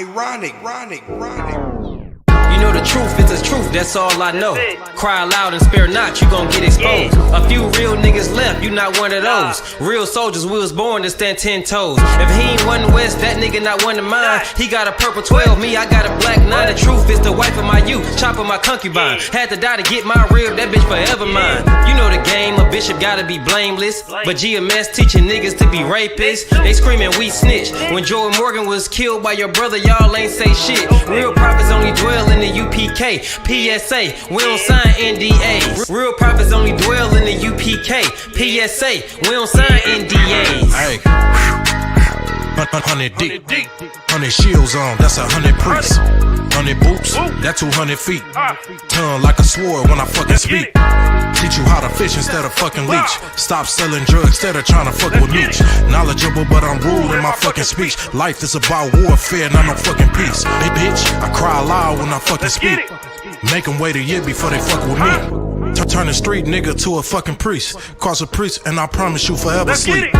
ironic. You know the truth is the truth, that's all I know. Cry loud and spare not, you gon' get exposed. A few real niggas left, you not one of those. Real soldiers, we was born to stand 10 toes. If he ain't one West, that nigga not one of mine. He got a purple 12, me, I got a black 9. The truth is the wife of my youth, chopping my concubine. Had to die to get my rib, that bitch forever mine. You know the game, a bishop gotta be blameless. But GMS teaching niggas to be rapists. They screaming we snitch. When Joey Morgan was killed by your brother, y'all ain't say shit. Real prophets only dwell in the UPK, PSA, we don't sign NDAs. Real prophets only dwell in the UPK, PSA, we don't sign NDAs. Hey, 100 deep, 100 shields on, that's 100 priests. 100 boots, that's 200 feet. Tongue like a sword when I fucking speak. Teach you how to fish instead of fucking leech. Stop selling drugs instead of trying to fuck with me. Knowledgeable, but I'm rude in my fucking speech. Life is about warfare, not no fucking peace. Hey bitch, I cry loud when I fucking speak. Make them wait a year before they fuck with me. Turn a street nigga to a fucking priest. Cause a priest and I promise you forever sleep.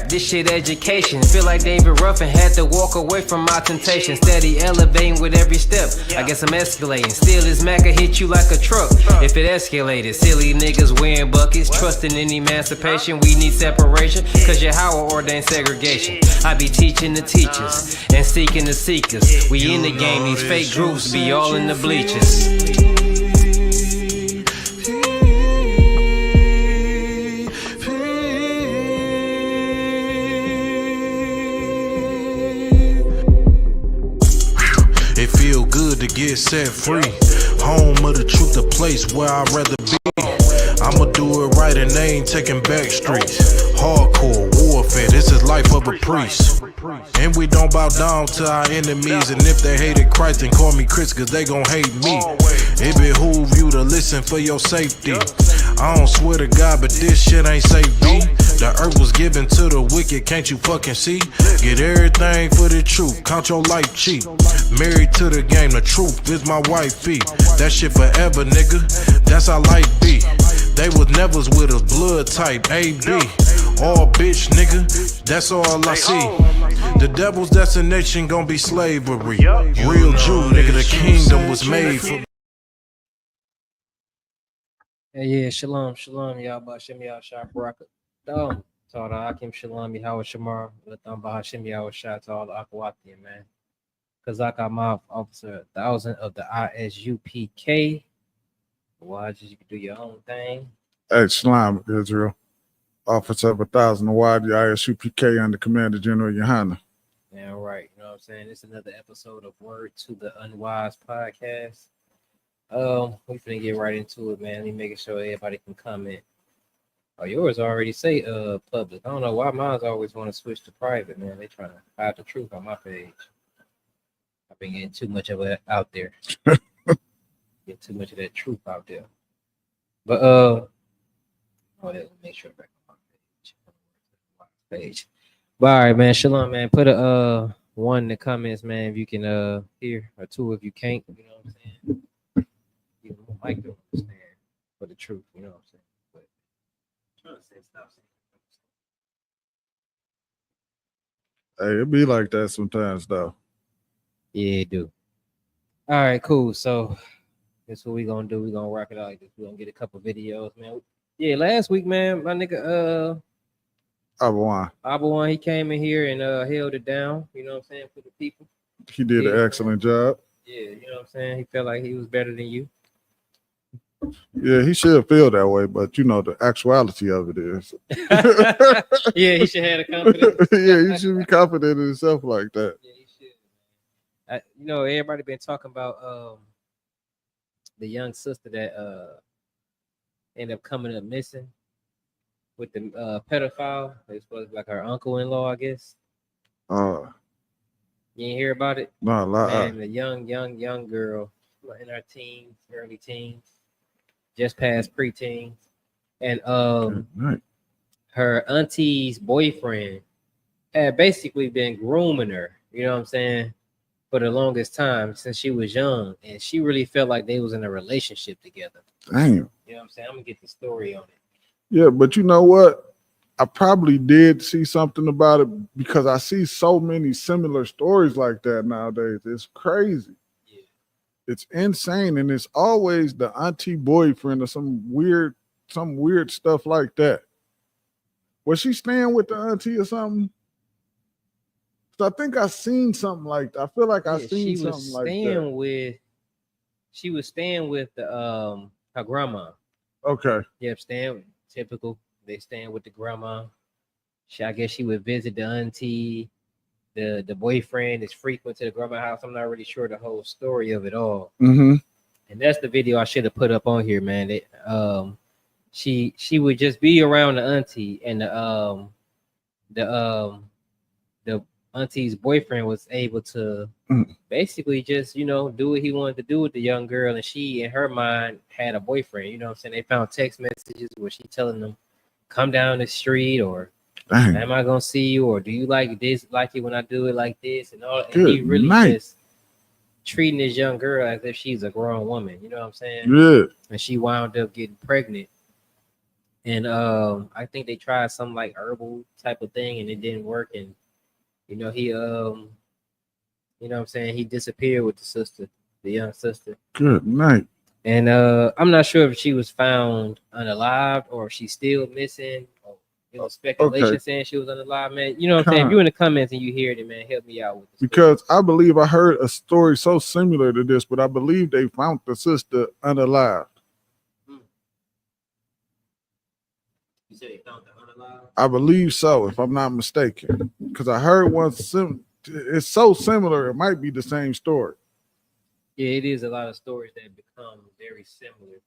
This shit education. Feel like David Ruffin had to walk away from my temptation. Steady elevating with every step. I guess I'm escalating. Still, this Mac'll hit you like a truck if it escalated. Silly niggas wearing buckets, trusting in emancipation. We need separation, cause your Howard ordained segregation. I be teaching the teachers and seeking the seekers. We in the game, these fake groups be all in the bleachers. It feel good to get set free. Home of the truth, the place where I'd rather be. I'ma do it right and they ain't taking back streets. Hardcore warfare, this is life of a priest. And we don't bow down to our enemies. And if they hated Christ, then call me Chris, cause they gon' hate me. It behoove you to listen for your safety. I don't swear to God, but this shit ain't safe, B. The earth was given to the wicked, can't you fucking see? Get everything for the truth, count your life cheap. Married to the game, the truth is my wifey. That shit forever, nigga, that's how life be. They was nevers with us, blood type, AB. All bitch, nigga, that's all I see. The devil's destination gon' be slavery. Real Jew, nigga, the kingdom was made for. Yeah, shalom, y'all. Bashim y'all, Shah Baraka. Dom, Tawda Hakim, Shalom, Yahweh Shamar, Latham Bahashim, Yahweh Shah, to all the Akwati, man. Kazak Amaf, Officer 1000 of the ISUPK. Watch, you can do your own thing. Hey, Shalom, Israel. Officer of 1000 Awad, the ISUPK under Commander General Yohana. Yeah, right. You know what I'm saying? It's another episode of Word to the Unwise podcast. We finna get right into it, man. Let me making sure everybody can comment. Oh, yours already say public. I don't know why mine's always want to switch to private, man. They trying to hide the truth on my page. I've been getting too much of it out there. Get too much of that truth out there. But let me make sure back on my page. But all right, man. Shalom, man. Put a one in the comments, man, if you can hear, or two if you can't. You know what I'm saying? You know, Mike don't understand for the truth. You know what I'm saying? But I'm trying to say stop saying. Hey, it be like that sometimes, though. Yeah, it do. All right, cool. So that's what we gonna do. We gonna rock it out like this. We gonna get a couple videos, man. Yeah, last week, man, my nigga Abawan, he came in here and held it down, you know what I'm saying, for the people. He did an excellent job. Yeah, you know what I'm saying? He felt like he was better than you. Yeah, he should feel that way, but you know the actuality of it is. Yeah, he should have the confidence. Yeah, he should be confident in himself like that. Yeah, he should. You know, everybody been talking about the young sister that ended up coming up missing with the pedophile. It's supposed to be like her uncle-in-law, I guess. You didn't hear about it? No, Man, the young girl in her teens, early teens, just past preteens, and right. her auntie's boyfriend had basically been grooming her. You know what I'm saying? For the longest time since she was young, and she really felt like they was in a relationship together. Damn. You know what I'm saying? I'm gonna get the story on it. Yeah, but you know what? I probably did see something about it because I see so many similar stories like that nowadays. It's crazy. Yeah. It's insane, and it's always the auntie boyfriend or some weird stuff like that. Was she staying with the auntie or something? So I think I seen something like that. I feel like I Yeah, seen something like that. she was staying with the her grandma. Okay. Yep, staying typical. They staying with the grandma. I guess she would visit the auntie. The boyfriend is frequent to the grandma house. I'm not really sure the whole story of it all. Mm-hmm. And that's the video I should have put up on here, man. She would just be around the auntie, and the the auntie's boyfriend was able to basically just do what he wanted to do with the young girl, and she in her mind had a boyfriend. You know what I'm saying? They found text messages where she telling them, come down the street, or Dang. am I gonna see you, or do you like this, like it when I do it like this, and all. And Good he really night. just treating this young girl as if she's a grown woman. You know what I'm saying? Yeah. And she wound up getting pregnant. And I think they tried some like herbal type of thing, and it didn't work. And he you know what I'm saying, he disappeared with the sister, the young sister. Good night. And I'm not sure if she was found unalived or if she's still missing. Or, speculation saying she was unalive, man. You know what I'm saying? If you're in the comments and you hear it, man, help me out with this. Because I believe I heard a story so similar to this, but I believe they found the sister unalive. You said they found her unalive? I believe so, if I'm not mistaken. Because I heard one it's so similar, it might be the same story. Yeah, it is a lot of stories that become very similar.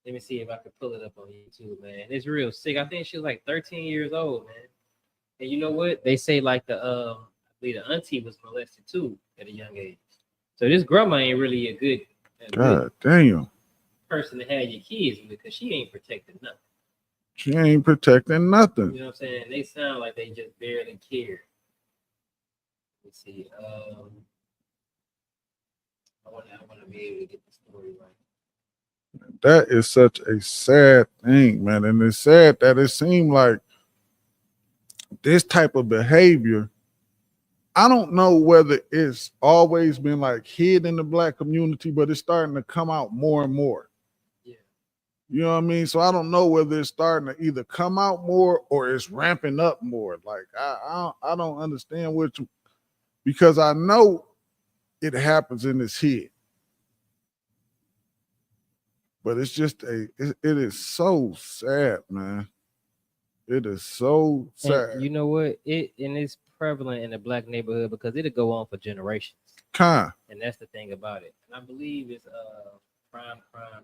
Let me see if I can pull it up on YouTube, man. It's real sick. I think she was like 13 years old, man. And you know what? They say like I believe the auntie was molested too at a young age. So this grandma ain't really a good damn person to have your kids with, because she ain't protecting nothing. She ain't protecting nothing. You know what I'm saying? They sound like they just barely care. Let's see. I want to be able to get the story right. That is such a sad thing, man. And it's sad that it seemed like this type of behavior, I don't know whether it's always been like hid in the Black community, but it's starting to come out more and more. Yeah. You know what I mean? So I don't know whether it's starting to either come out more or it's ramping up more. Like I don't understand because I know it happens in this head. But it's just it is so sad, man. It is so sad. And you know what? It's prevalent in the Black neighborhood because it'll go on for generations. And that's the thing about it. And I believe it's prime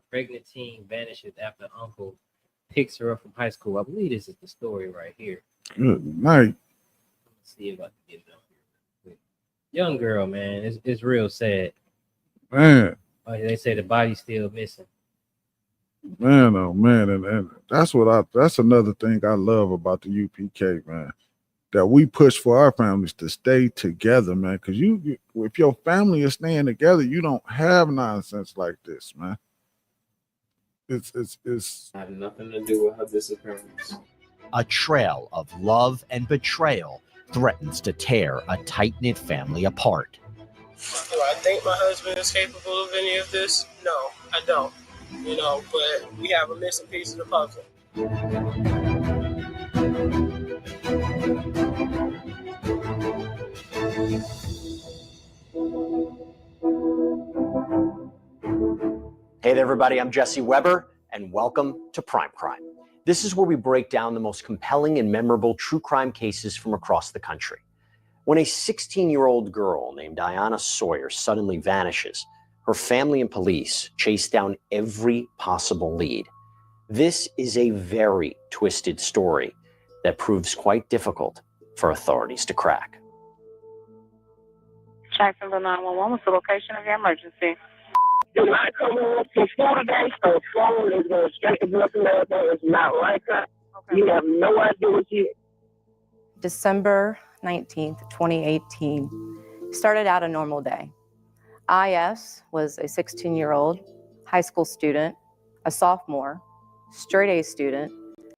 pregnant teen vanishes after uncle picks her up from high school. I believe this is the story right here. Good night. Let's see if I can get it on here. Young girl, man. It's real sad. Man. They say the body's still missing. Man, oh man, and that's another thing I love about the UPK, man. That we push for our families to stay together, man. Because if your family is staying together, you don't have nonsense like this, man. It's had nothing to do with her disappearance. A trail of love and betrayal threatens to tear a tight-knit family apart. Do I think my husband is capable of any of this? No, I don't. But we have a missing piece of the puzzle. Hey there, everybody. I'm Jesse Weber, and welcome to Prime Crime. This is where we break down the most compelling and memorable true crime cases from across the country. When a 16-year-old girl named Diana Sawyer suddenly vanishes, her family and police chase down every possible lead. This is a very twisted story that proves quite difficult for authorities to crack. Jacksonville 911. What's the location of your emergency? Do not come home from school today, so phone is going straight to North America. It's not like her. Okay. You have no idea what you. December 19th, 2018, started out a normal day. IS was a 16-year-old high school student, a sophomore, straight A student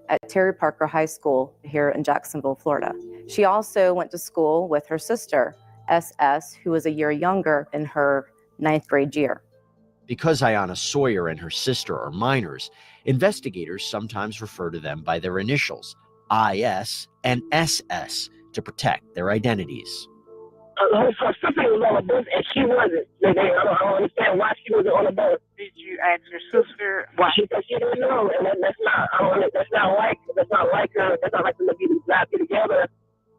at Terry Parker High School here in Jacksonville, Florida. She also went to school with her sister, SS, who was a year younger in her 9th grade year. Because Ayanna Sawyer and her sister are minors, investigators sometimes refer to them by their initials, IS and SS, to protect their identities. Her sister was on a bus and she wasn't. I don't understand why she wasn't on the bus. Did you ask your sister why? She said she didn't know, and that's not like her. That's not like them to be together.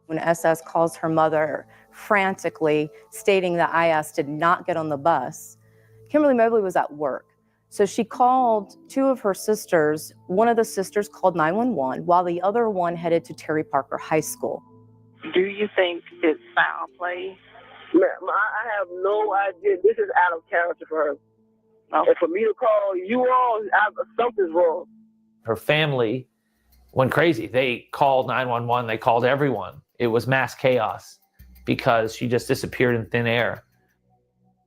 When SS calls her mother frantically, stating that IS did not get on the bus, Kimberly Mobley was at work. So she called two of her sisters. One of the sisters called 911 while the other one headed to Terry Parker High School. Do you think it's foul play? Ma'am, I have no idea. This is out of character for her. Okay. And for me to call you all, something's wrong. Her family went crazy. They called 911. They called everyone. It was mass chaos because she just disappeared in thin air.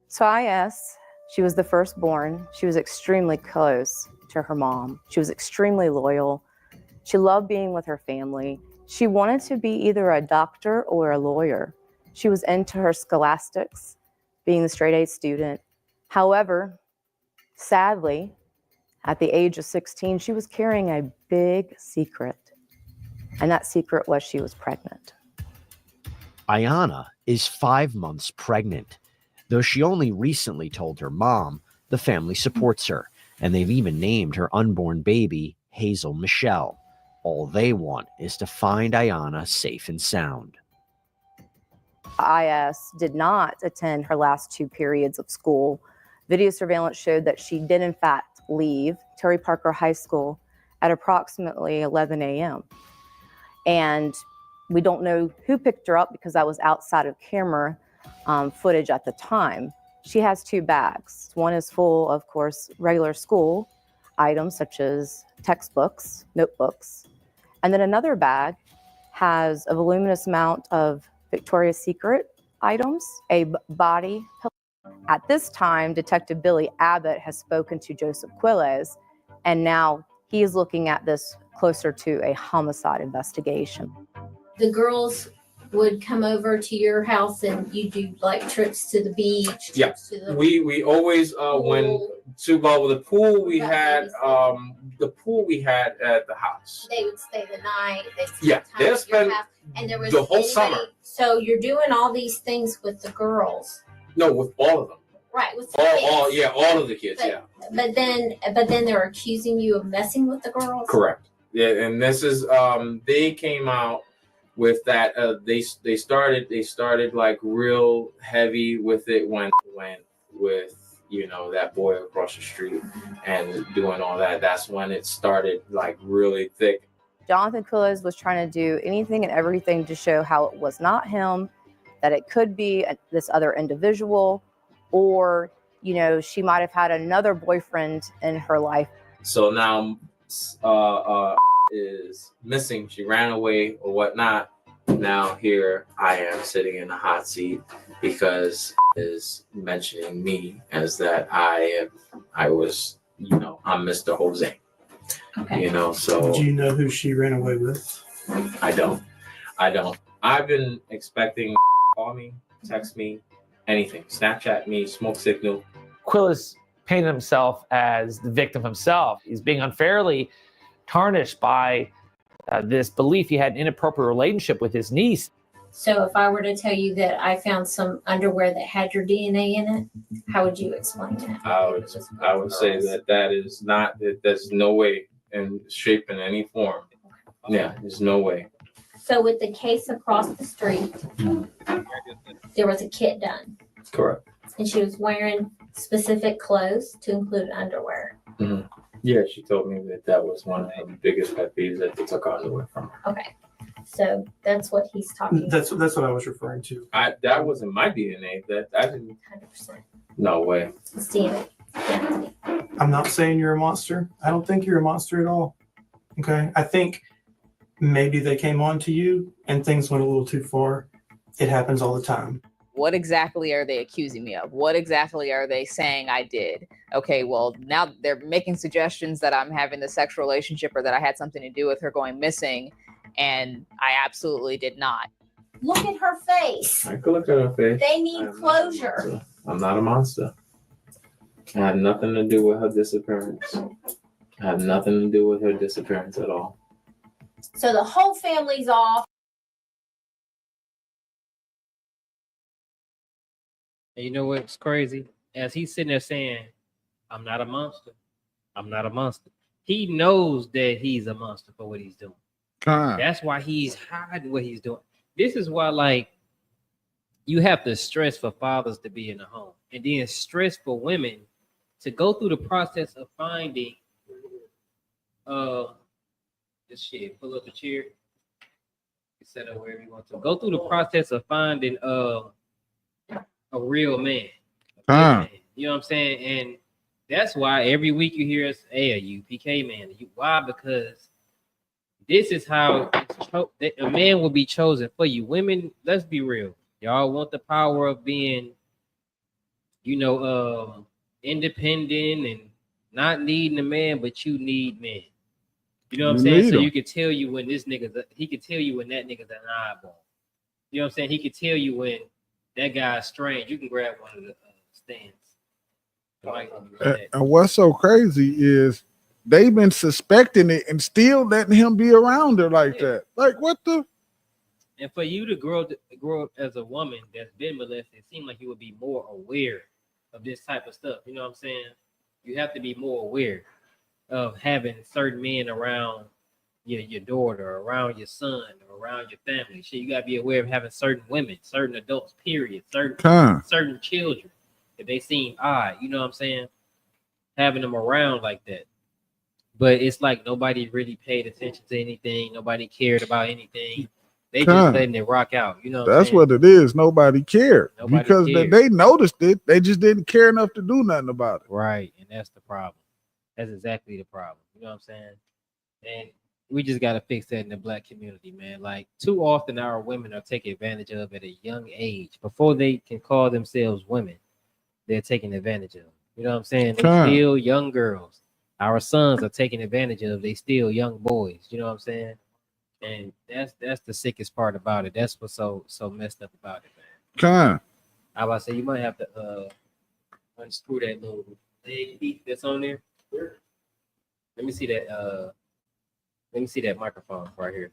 So IS, she was the firstborn. She was extremely close to her mom. She was extremely loyal. She loved being with her family. She wanted to be either a doctor or a lawyer. She was into her scholastics, being the straight A student. However, sadly, at the age of 16, she was carrying a big secret. And that secret was she was pregnant. Ayanna is 5 months pregnant. Though she only recently told her mom, the family supports her, and they've even named her unborn baby Hazel Michelle. All they want is to find Ayanna safe and sound. IS did not attend her last 2 periods of school. Video surveillance showed that she did in fact leave Terry Parker High School at approximately 11 a.m. And we don't know who picked her up because that was outside of camera footage at the time. She has 2 bags. One is full, of course, regular school items such as textbooks, notebooks. And then another bag has a voluminous amount of Victoria's Secret items, a body pillow. At this time, Detective Billy Abbott has spoken to Joseph Quiles, and now he is looking at this closer to a homicide investigation. The girls would come over to your house and you do like trips to the beach. Yeah, to the we always when to go with the pool we had the pool we had at the house. They would stay the night. They'd spend Yeah, time they'll at your spend house, and there was the whole anybody- summer. So you're doing all these things with the girls, No, with all of them. right? With the All kids. all of the kids. But- Yeah, But then they're accusing you of messing with the girls. correct. Yeah, and this is they came out with that. They started like real heavy with it when went with that boy across the street and doing all that. That's when it started like really thick. Jonathan Quiles was trying to do anything and everything to show how it was not him, that it could be this other individual, or, she might have had another boyfriend in her life. So now is missing. She ran away or whatnot. Now here I am sitting in the hot seat because is mentioning me as that I was, I'm Mr. Jose. Okay. So Do you know who she ran away with? I don't. I've been expecting call me, text me, anything, Snapchat me, smoke signal. Quiles painted himself as the victim himself. He's being unfairly tarnished by this belief he had an inappropriate relationship with his niece. So if I were to tell you that I found some underwear that had your DNA in it, how would you explain that? I would say that is not, that there's no way in shape in any form. Yeah, there's no way. So with the case across the street, there was a kit done, Correct. and she was wearing specific clothes to include underwear. Mm-hmm. Yeah, she told me that was one of the biggest pet peeves that they took underwear from her. Okay. So that's what he's talking That's what I was referring to. That wasn't my DNA. That I didn't. 100%. No way. It's DNA. Yeah. I'm not saying you're a monster. I don't think you're a monster at all. Okay. I think maybe they came on to you and things went a little too far. It happens all the time. What exactly are they accusing me of? What exactly are they saying I did? Okay, well, now they're making suggestions that I'm having the sexual relationship or that I had something to do with her going missing, and I absolutely did not. Look at her face. I could look at her face. They need closure. I'm not a monster. I had nothing to do with her disappearance. I had nothing to do with her disappearance at all. So the whole family's off. And you know what's crazy? As he's sitting there saying, I'm not a monster. I'm not a monster. He knows that he's a monster for what he's doing. That's why he's hiding what he's doing. This is why, like, you have to stress for fathers to be in the home. And then stress for women to go through the process of finding this shit. Pull up a chair. Set up wherever you want to. Go through the process of finding a real man. Man. You know what I'm saying? And that's why every week you hear us, hey, a UPK man. Why? Because this is how a man will be chosen for you. Women, let's be real. Y'all want the power of being, independent and not needing a man, but you need men. You know what I'm saying? So you can tell you when he can tell you when that nigga's an oddball. You know what I'm saying? He can tell you when that guy's strange. You can grab one of the stands. And what's so crazy is they've been suspecting it and still letting him be around her like that. Like, what the? And for you to grow up as a woman that's been molested, it seems like you would be more aware of this type of stuff. You know what I'm saying? You have to be more aware of having certain men around your daughter, around your son, or around your family. So you gotta be aware of having certain women, certain adults, period, certain children. If they seem odd, you know what I'm saying? Having them around like that. But it's like nobody really paid attention to anything. Nobody cared about anything. They just letting it rock out. You know that's what it is. Nobody cared. Because cared. They noticed it. They just didn't care enough to do nothing about it. Right. And that's the problem. That's exactly the problem. You know what I'm saying? And we just got to fix that in the Black community, man. Like, too often our women are taken advantage of at a young age. Before they can call themselves women, they're taken advantage of. You know what I'm saying? They still young girls. Our sons are taken advantage of. They still young boys. You know what I'm saying? And that's the sickest part about it. That's what's so messed up about it, man. I about to say you might have to unscrew that little leg piece that's on there. Let me see that. Let me see that microphone right here.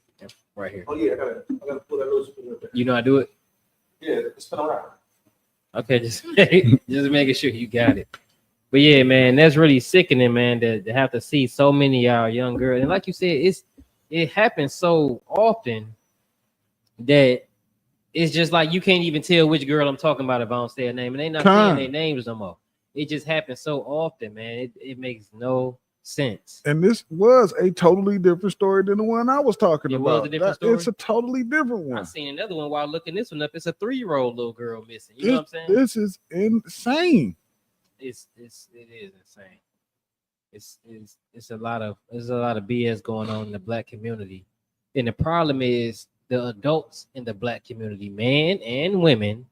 Right here. Oh yeah, I gotta pull that little screw. You know how to do it? Yeah, spin around. Okay, just making sure you got it. But yeah, man, that's really sickening, man, to have to see so many of our young girls. And like you said, it happens so often that it's just like you can't even tell which girl I'm talking about if I don't say her name. And they not saying their names no more. It just happens so often, man. It makes no sense. And this was a totally different story than the one I was talking about. Was a different story? It's a totally different one. I seen another one while looking this one up. It's a 3-year-old little girl missing. You know what I'm saying? This is insane. It is insane. It's a lot of BS going on in the Black community. And the problem is the adults in the Black community, men and women,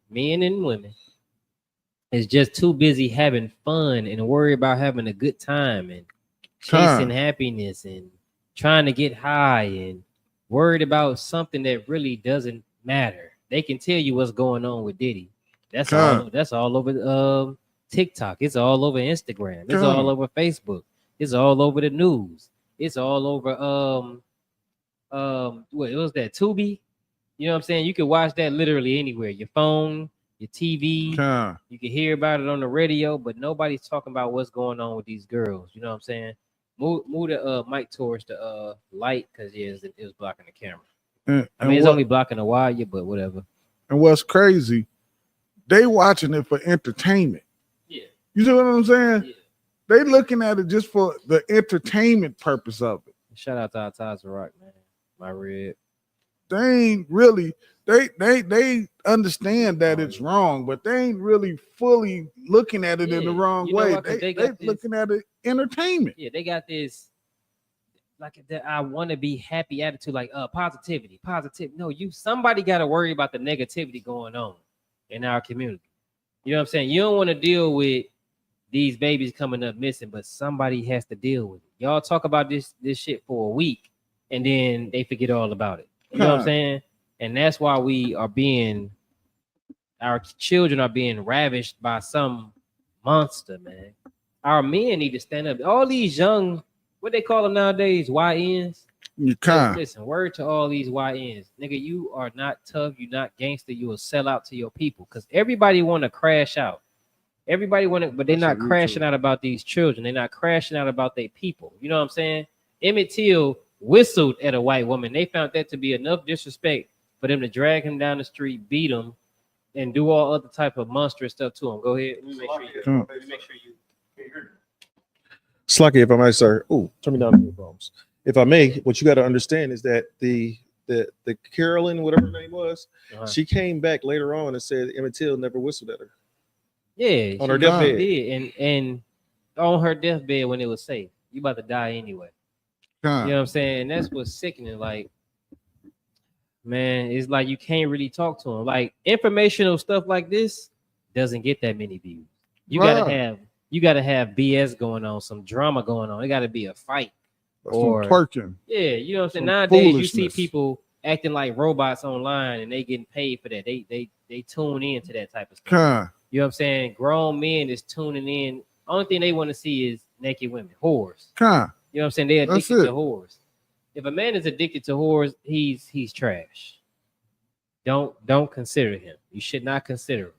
is just too busy having fun and worry about having a good time and chasing happiness and trying to get high and worried about something that really doesn't matter. They can tell you what's going on with Diddy. That's all over TikTok. It's all over Instagram. It's all over Facebook. It's all over the news. It's all over what was that, Tubi? You know what I'm saying? You can watch that literally anywhere. Your phone, your TV. You can hear about it on the radio, but nobody's talking about what's going on with these girls. You know what I'm saying? Move the mic towards the light, because it was blocking the camera. I mean, it's only blocking the wire, but whatever. And what's crazy, they watching it for entertainment. Yeah. You see what I'm saying? Yeah. They looking at it just for the entertainment purpose of it. Shout out to our Ties Rock, man. My rib. ain't really they understand that it's wrong, but they ain't really fully looking at it in the wrong You know way. what? 'Cause They got this, looking at it entertainment. yeah, they got this like that I want to be happy attitude, like positivity. No, somebody got to worry about the negativity going on in our community. You know what I'm saying? You don't want to deal with these babies coming up missing, but somebody has to deal with it. Y'all talk about this shit for a week and then they forget all about it. You know what I'm saying? And that's why our children are being ravished by some monster, man. Our men need to stand up. All these young, what they call them nowadays, YNs. You can't. Listen, word to all these YNs. Nigga, you are not tough. You're not gangster. You will sell out to your people. Because everybody want to crash out. Everybody want to, but they're not crashing out about these children. They're not crashing out about their people. You know what I'm saying? Emmett Till whistled at a white woman. They found that to be enough disrespect for them to drag him down the street, beat him, and do all other type of monstrous stuff to him. Go ahead. Let me make sure you Slucky, if I might, sir. Oh, turn me down the earphones. If I may, what you got to understand is that the Carolyn, whatever her name was, she came back later on and said Emmett Till never whistled at her. Yeah, on her deathbed. Did. And on her deathbed when it was safe. You about to die anyway. You know what I'm saying? And that's what's sickening. Like, man, it's like you can't really talk to him. Like informational stuff like this doesn't get that many views. You gotta have BS going on, some drama going on. It gotta be a fight. Or twerking. Yeah, you know what I'm saying? Nowadays you see people acting like robots online and they getting paid for that. They tune in to that type of stuff. You know what I'm saying? Grown men is tuning in. Only thing they want to see is naked women, whores. You know what I'm saying? They're addicted to whores. If a man is addicted to whores, he's trash. Don't consider him. You should not consider him.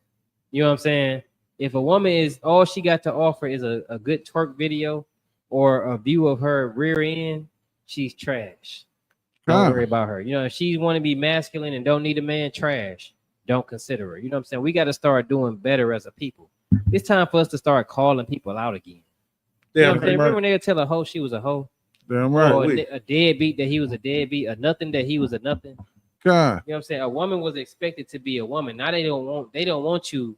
You know what I'm saying? If a woman is all she got to offer is a good twerk video or a view of her rear end, she's trash. Don't worry about her. You know, if she want to be masculine and don't need a man, trash. Don't consider her. You know what I'm saying? We got to start doing better as a people. It's time for us to start calling people out again. You know what I'm saying? Remember when they would tell a hoe she was a hoe? Damn right. Or a deadbeat that he was a deadbeat, or nothing that he was a nothing. You know what I'm saying? A woman was expected to be a woman. Now they don't want you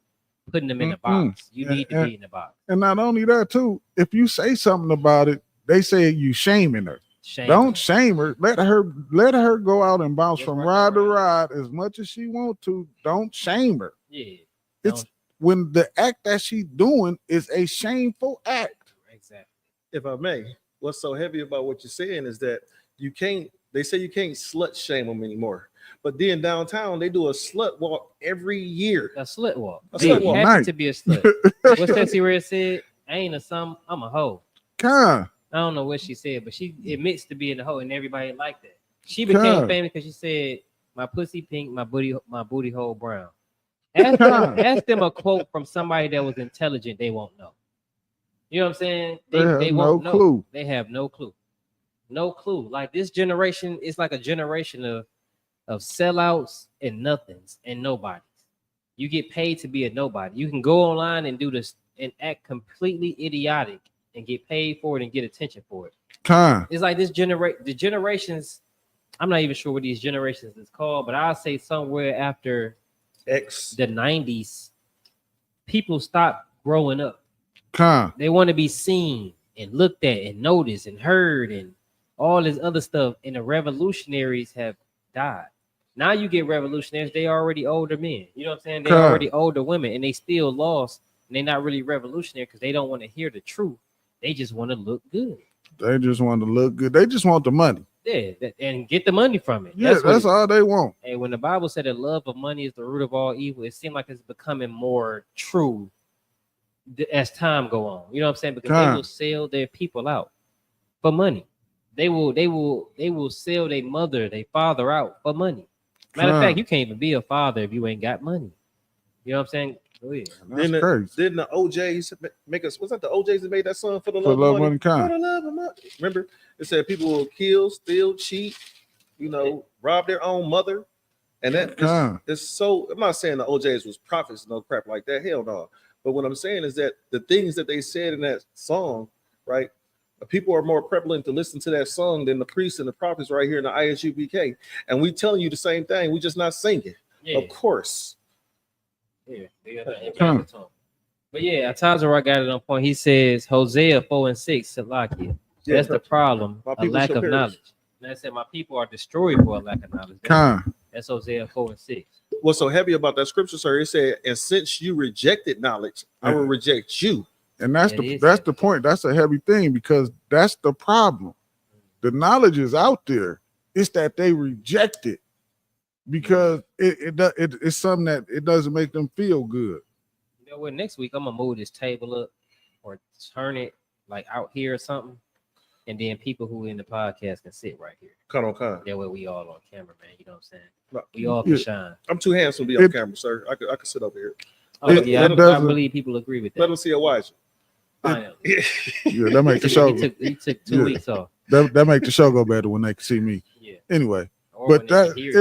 putting them in a box. You need to be in the box. And not only that, too, if you say something about it, they say you shaming her. Don't shame her. Let her go out and bounce from ride to ride as much as she want to. Don't shame her. Yeah. It's when the act that she's doing is a shameful act. Exactly. If I may, what's so heavy about what you're saying is that they say you can't slut shame them anymore. But then downtown, they do a slut walk every year. A slut walk. A slut walk. Happy to be a slut. What's Stacey Red said? I ain't a some, I'm a hoe. I don't know what she said, but she admits to being a hoe, and everybody like that. She became famous because she said, "My pussy pink, my booty hole brown." Ask them a quote from somebody that was intelligent. They won't know. You know what I'm saying? They won't know. Clue. They have no clue. No clue. Like this generation is like a generation of sellouts and nothings and nobodies. You get paid to be a nobody. You can go online and do this and act completely idiotic and get paid for it and get attention for it. It's like the generations. I'm not even sure what these generations is called, but I'll say somewhere after the 90s, people stop growing up. They want to be seen and looked at and noticed and heard and all this other stuff. And the revolutionaries have died. Now you get revolutionaries, they already older men. You know what I'm saying? They're already older women, and they still lost. And they're not really revolutionary because they don't want to hear the truth. They just want to look good. They just want to look good. They just want the money. Yeah, and get the money from it. Yeah, that's all they want. Hey, when the Bible said that love of money is the root of all evil, it seemed like it's becoming more true as time go on. You know what I'm saying? Because they will sell their people out for money. They will sell their mother, their father out for money. Matter of fact, you can't even be a father if you ain't got money. You know what I'm saying? Go ahead. Didn't the OJs make us? Was that the OJs that made that song for the love of money? For the love of money. Remember, it said people will kill, steal, cheat, rob their own mother, and that is so. I'm not saying the OJs was prophets, no crap like that. Hell no. But what I'm saying is that the things that they said in that song, right? People are more prevalent to listen to that song than the priests and the prophets right here in the ISUPK. And we telling you the same thing. We just not singing. Yeah. Of course. Yeah. But yeah, Atazarah got it on point. He says Hosea 4:6, Salakia. Yeah, That's the problem, my a people lack shall of perish. knowledge. And I said my people are destroyed for a lack of knowledge. That's Hosea 4:6. What's so heavy about that scripture, sir? It said, and since you rejected knowledge, I will reject you. And that's the point. That's a heavy thing because that's the problem. The knowledge is out there. It's that they reject it because it's something that it doesn't make them feel good. You know what? Next week I'm gonna move this table up or turn it like out here or something, and then people who in the podcast can sit right here. Come on. That way we all on camera, man. You know what I'm saying? No, we all can shine. I'm too handsome to be on camera, sir. I could sit over here. Oh, yeah, I believe people agree with that. Let them see a watch. Finally. Yeah, that make the show. He took 2 weeks off. That make the show go better when they can see me. Yeah. Anyway, Or but when that they can hear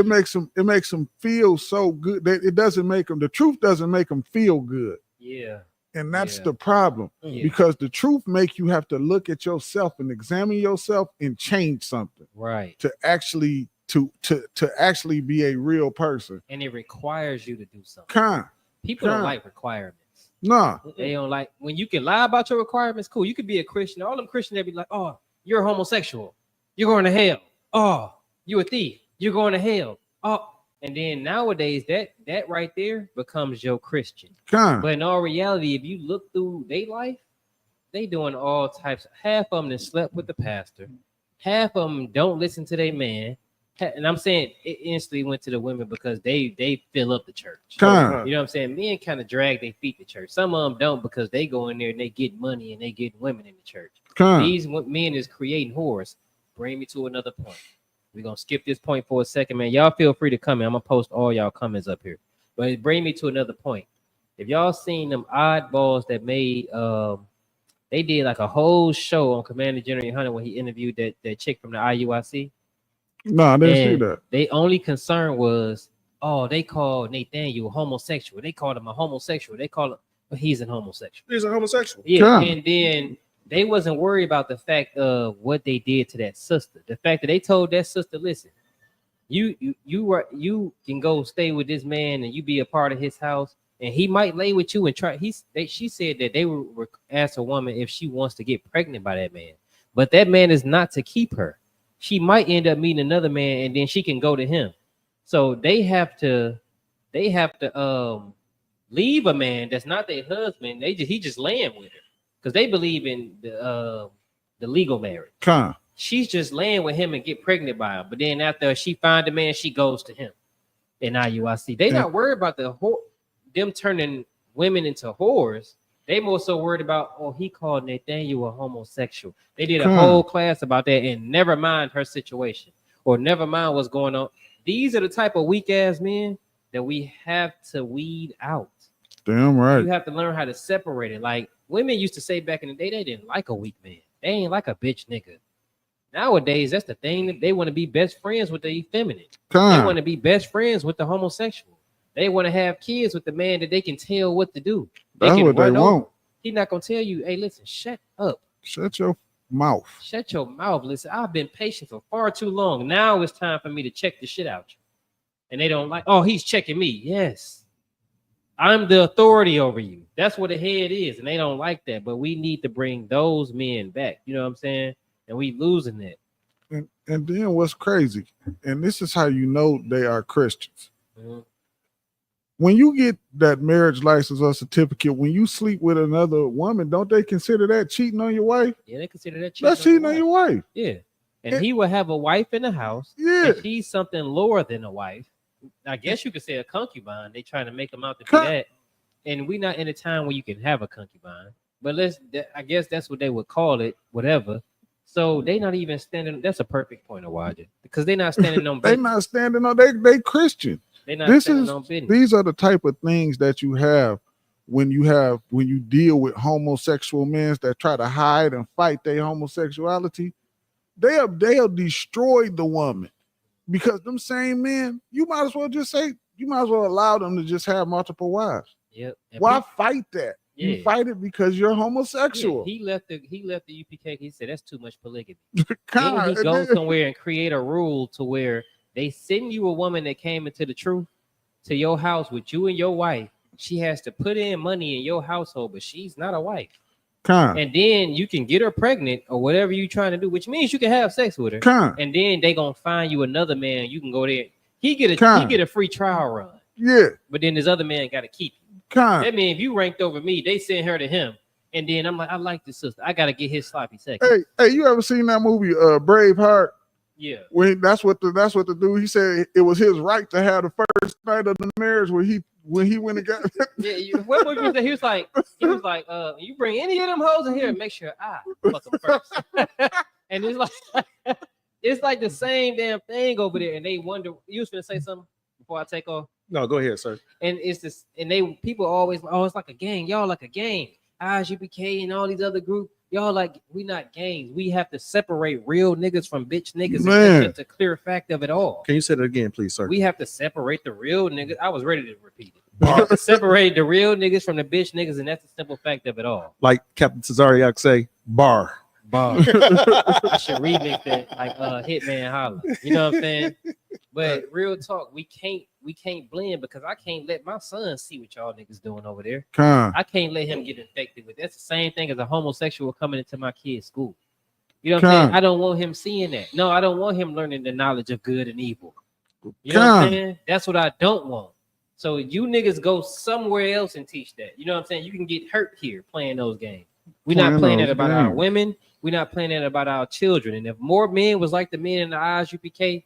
it makes them feel so good. It doesn't make them. The truth doesn't make them feel good. Yeah. And that's the problem because the truth make you have to look at yourself and examine yourself and change something. Right. To actually actually be a real person. And it requires you to do something. People don't like requirements. Nah. They don't like when you can lie about your requirements. Cool. You could be a Christian. All them Christians, they be like, oh, you're a homosexual. You're going to hell. Oh, you a thief. You're going to hell. Oh, and then nowadays that right there becomes your Christian. But in all reality, if you look through their life, they doing all types. Half of them that slept with the pastor. Half of them don't listen to their man. And I'm saying it instantly went to the women because they fill up the church. You know what I'm saying? Men kind of drag their feet to church. Some of them don't because they go in there and they get money and they get women in the church. These men is creating whores. Bring me to another point. We're going to skip this point for a second, man. Y'all feel free to comment. I'm going to post all y'all comments up here. But bring me to another point. If y'all seen them oddballs that made, they did like a whole show on Commander General Hunter when he interviewed that chick from the IUIC. No, I didn't see that. They only concern was, oh, they called Nathaniel homosexual. They called him a homosexual. They call him, but he's an homosexual. He's a homosexual. Yeah, and then they wasn't worried about the fact of what they did to that sister. The fact that they told that sister, listen, you can go stay with this man and you be a part of his house, and he might lay with you and try. She said that they were asked a woman if she wants to get pregnant by that man, but that man is not to keep her. She might end up meeting another man and then she can go to him. So they have to leave a man that's not their husband. He just laying with her because they believe in the legal marriage. She's just laying with him and get pregnant by him. But then after she find a man, she goes to him in IUIC. They not worried about them turning women into whores. They more so worried about, oh, he called Nathaniel a homosexual. They did a whole class about that and never mind her situation or never mind what's going on. These are the type of weak ass men that we have to weed out. Damn right. You have to learn how to separate it. Like women used to say back in the day, they didn't like a weak man. They ain't like a bitch nigga. Nowadays, that's the thing. They want to be best friends with the effeminate. They want to be best friends with the homosexual. They want to have kids with the man that they can tell what to do. That's what they want. He's not gonna tell you, hey, listen, shut up. Shut your mouth. Shut your mouth. Listen, I've been patient for far too long. Now it's time for me to check the shit out. And they don't like, oh, he's checking me. Yes. I'm the authority over you. That's what a head is. And they don't like that. But we need to bring those men back. You know what I'm saying? And we losing that. And then what's crazy, and this is how you know they are Christians. Mm-hmm. When you get that marriage license or certificate, when you sleep with another woman, don't they consider that cheating on your wife? Yeah, they consider that cheating. That's cheating on your wife. Yeah. And he will have a wife in the house. Yeah. And she's something lower than a wife. I guess you could say a concubine. They trying to make them out to be that. And we're not in a time where you can have a concubine. But I guess that's what they would call it, whatever. So they not even standing. That's a perfect point of watching because they're not standing on. They're not standing on. They Christian. They're not standing on business. These are the type of things that you have when you deal with homosexual men that try to hide and fight their homosexuality. They'll destroy the woman because them same men. You might as well allow them to just have multiple wives. Yep. Why fight that? You fight it because you're homosexual. He left the UPK. He said that's too much polygamy. God, Then he goes somewhere and create a rule to where they send you a woman that came into the truth to your house with you and your wife. She has to put in money in your household, but she's not a wife. And then you can get her pregnant or whatever you're trying to do, which means you can have sex with her. And then they gonna find you another man. You can go there. He get a free trial run. Yeah. But then this other man got to keep you. That means if you ranked over me, they send her to him. And then I'm like, I like this sister. I gotta get his sloppy seconds. Hey, you ever seen that movie Braveheart? Yeah. When that's what the dude, he said it was his right to have the first night of the marriage when he went and got What movie was that? He was like, you bring any of them hoes in here and make sure I fuck them first. And it's like the same damn thing over there. And they wonder, you was gonna say something before I take off? No, go ahead, sir. And it's this, and people always, it's like a gang. Y'all like a gang. IGBK and all these other groups. Y'all like, we not gangs. We have to separate real niggas from bitch niggas. Man. It's just a clear fact of it all. Can you say that again, please, sir? We have to separate the real niggas. I was ready to repeat it. We have to separate the real niggas from the bitch niggas, and that's the simple fact of it all. Like Captain Cesariak say, bar. I should remix it like Hitman Holla. You know what I'm saying? But real talk, we can't blend because I can't let my son see what y'all niggas doing over there. I can't let him get infected with. That's the same thing as a homosexual coming into my kid's school. You know what I'm saying? I don't want him seeing that. No, I don't want him learning the knowledge of good and evil. You know what I'm saying? That's what I don't want. So you niggas go somewhere else and teach that. You know what I'm saying? You can get hurt here playing those games. We're not playing that about our women. We're not playing that about our children. And if more men was like the men in the ISUPK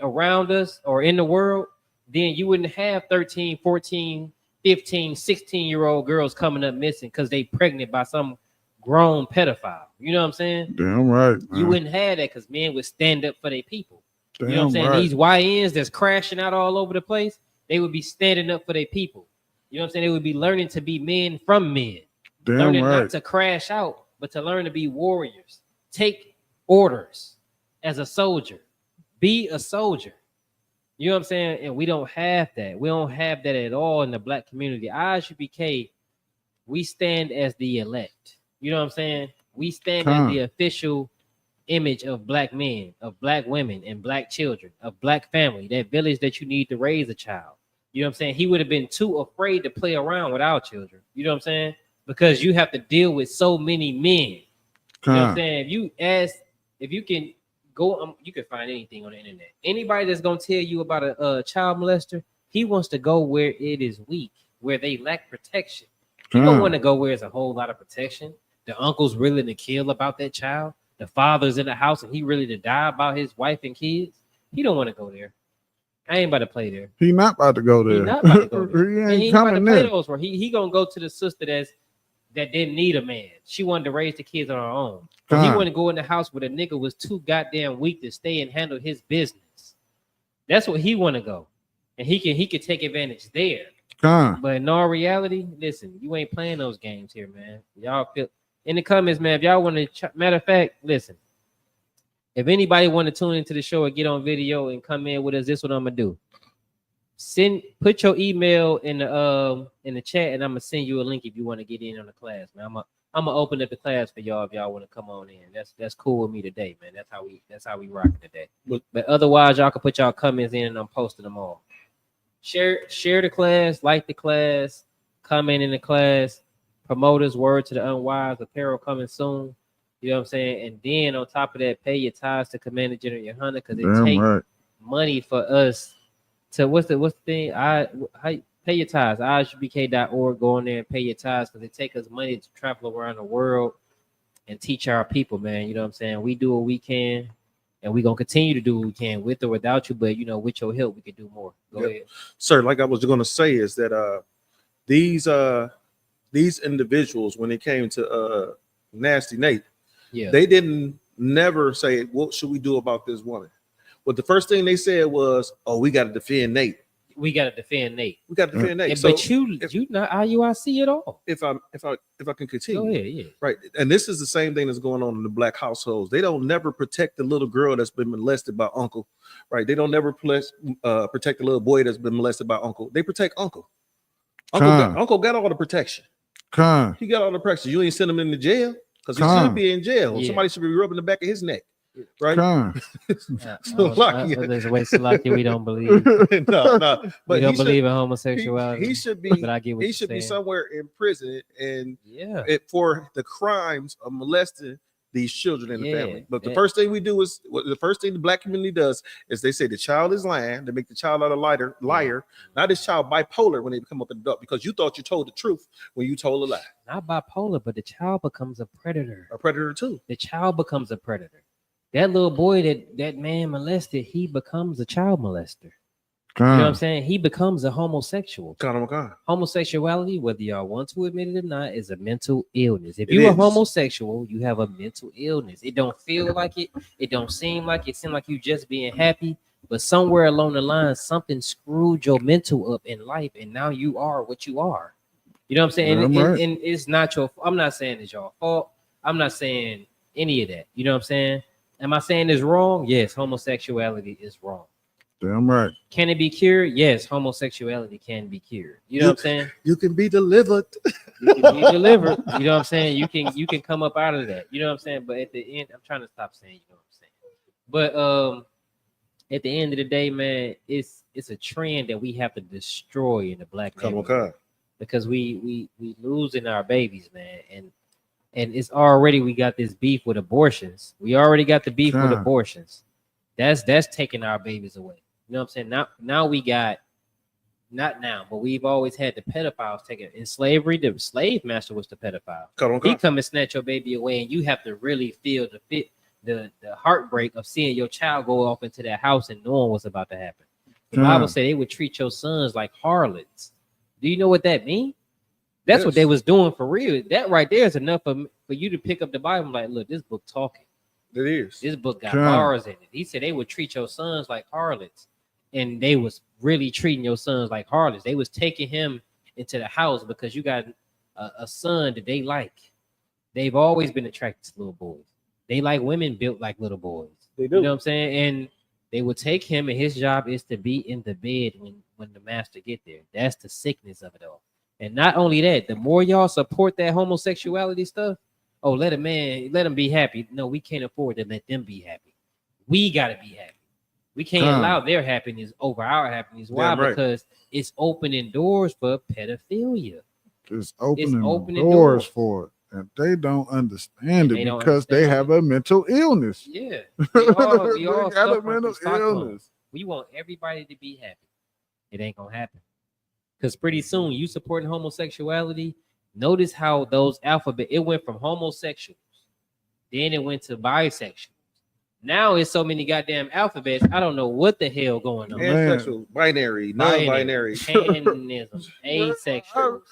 around us or in the world, then you wouldn't have 13, 14, 15, 16-year-old girls coming up missing because they pregnant by some grown pedophile. You know what I'm saying? Damn right. Man. You wouldn't have that because men would stand up for their people. Damn you know what I'm saying? Right. These YNs that's crashing out all over the place, they would be standing up for their people. You know what I'm saying? They would be learning to be men from men. Damn learning right. not to crash out, but to learn to be warriors. Take orders as a soldier. Be a soldier. You know what I'm saying? And we don't have that. We don't have that at all in the black community. ISUPK, we stand as the elect. You know what I'm saying? We stand as the official image of black men, of black women, and black children, of black family, that village that you need to raise a child. You know what I'm saying? He would have been too afraid to play around with our children. You know what I'm saying? Because you have to deal with so many men. You know what I'm saying? If you can go, you can find anything on the internet. Anybody that's gonna tell you about a child molester, he wants to go where it is weak, where they lack protection. He don't want to go where there's a whole lot of protection. The uncle's willing to kill about that child. The father's in the house and he ready to die about his wife and kids. He don't want to go there. I ain't about to play there. He not about to go there. He not about to go there. He ain't about to coming play there. those where he gonna go to the sister that didn't need a man. She wanted to raise the kids on her own. But he wanted to go in the house where the nigga was too goddamn weak to stay and handle his business. That's what he want to go, and he could take advantage there. But in all reality, listen, you ain't playing those games here, man. Y'all feel in the comments, man. If y'all want to, matter of fact, listen. If anybody want to tune into the show or get on video and come in with us, this is what I'm gonna do. Put your email in the chat, and I'm gonna send you a link if you want to get in on the class, man. I'm gonna open up the class for y'all if y'all want to come on in. That's cool with me today, man. That's how we rocking today. But otherwise, y'all can put y'all comments in, and I'm posting them all. Share the class, like the class, comment in the class. Promoters, word to the unwise, apparel coming soon. You know what I'm saying? And then on top of that, pay your tithes to Commander General your Hunter because it takes money for us to what's the thing? Pay your tithes. ISBK.org. Go in there and pay your tithes because it takes us money to travel around the world and teach our people, man. You know what I'm saying? We do what we can, and we're gonna continue to do what we can with or without you, but with your help, we can do more. Go ahead. Sir, like I was gonna say, is that these individuals, when it came to Nasty Nate, they didn't never say, what should we do about this woman? But the first thing they said was, oh, we got to defend Nate. We got to defend Nate. We got to defend Nate. But you not IUIC at all. If I can continue. Go ahead, yeah. Right. And this is the same thing that's going on in the black households. They don't never protect the little girl that's been molested by uncle. Right. They don't never protect the little boy that's been molested by uncle. They protect uncle. Uncle got all the protection. Con. He got all the practice. You ain't send him into jail because he should be in jail. Yeah. Somebody should be rubbing the back of his neck, right? Con. There's a way to lucky we don't believe. no, we but don't he believe should, in homosexuality. He should be. But I get what he you're should be saying. somewhere in prison and Yeah, for the crimes of molesting these children in the Yeah, family. But the yeah. first thing we do is the first thing the black community does is they say the child is lying. They make the child out a liar. Now this child bipolar when they come up an adult because you thought you told the truth when you told a lie. not bipolar, but the child becomes a predator. A predator too. The child becomes a predator. That little boy that man molested, he becomes a child molester. You know what I'm saying? He becomes a homosexual. Homosexuality, whether y'all want to admit it or not, is a mental illness. If you're a homosexual, you have a mental illness. It don't feel like it. It don't seem like it. Seems like you just being happy. But somewhere along the line, something screwed your mental up in life, and now you are what you are. You know what I'm saying? And it's not your. I'm not saying it's your fault. I'm not saying any of that. You know what I'm saying? Am I saying it's wrong? Yes, homosexuality is wrong. Damn right. Can it be cured? Yes, homosexuality can be cured. You know what I'm saying? You can be delivered. You can be delivered. You know what I'm saying? You can come up out of that. You know what I'm saying? But at the end, I'm trying to stop saying, you know what I'm saying? But at the end of the day, man, it's a trend that we have to destroy in the black community because we losing our babies, man, and it's already we got this beef with abortions. We already got the beef with abortions. That's taking our babies away. You know what I'm saying? Now we got, not now, but we've always had the pedophiles taken. In slavery, the slave master was the pedophile. He come and snatch your baby away, and you have to really feel the heartbreak of seeing your child go off into that house and knowing what's about to happen. The Bible said they would treat your sons like harlots. Do you know what that means? That's what they was doing for real. That right there is enough for you to pick up the Bible and like, look, this book talking. It is. This book got bars in it. He said they would treat your sons like harlots. And they was really treating your sons like harlots. They was taking him into the house because you got a son that they like. They've always been attracted to little boys. They like women built like little boys. They do. You know what I'm saying? And they would take him, and his job is to be in the bed when the master get there. That's the sickness of it all. And not only that, the more y'all support that homosexuality stuff, oh, let them be happy. No, we can't afford to let them be happy. We gotta be happy. We can't allow their happiness over our happiness. Why? Because it's opening doors for pedophilia. It's opening doors for it. And they don't understand it because they have a mental illness. Yeah. We all got a mental illness. We want everybody to be happy. It ain't gonna happen. Because pretty soon you supporting homosexuality. Notice how those it went from homosexuals, then it went to bisexual. Now it's so many goddamn alphabets. I don't know what the hell going on. Asexual, binary, non-binary, panism, asexual.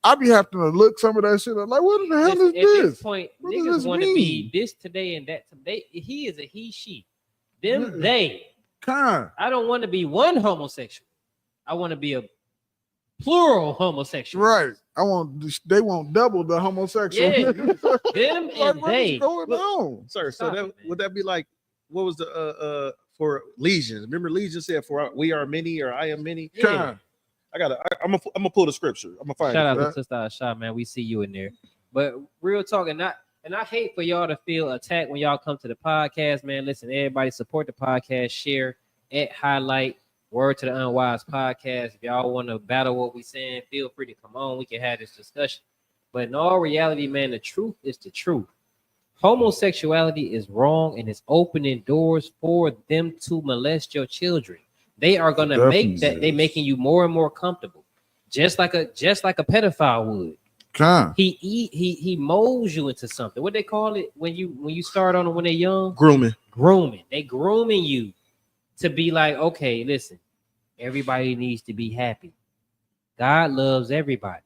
I be having to look some of that shit up. Like, what the hell is this? At this point, niggas want to be this today and that today. He is a he, she. Them, they. I don't want to be one homosexual. I want to be a plural homosexual. Right. They want double the homosexual. Yeah. Them and they. What's going on? Sir, would that be like, what was the for legions? Remember legion said for we are many or I am many? Yeah. I'm gonna pull the scripture. I'm gonna find Shout out to Sister Asha, man. We see you in there. But real talk, and I hate for y'all to feel attacked when y'all come to the podcast, man. Listen, everybody support the podcast, share, highlight, word to the Unwise podcast. If y'all want to battle what we saying, feel free to come on. We can have this discussion. But in all reality, man, the truth is the truth. Homosexuality is wrong, and it's opening doors for them to molest your children. They are gonna make that. They making you more and more comfortable, just like a pedophile would. He molds you into something. What they call it when you start on them when they're young? Grooming. They grooming you to be like, okay, listen, everybody needs to be happy. God loves everybody.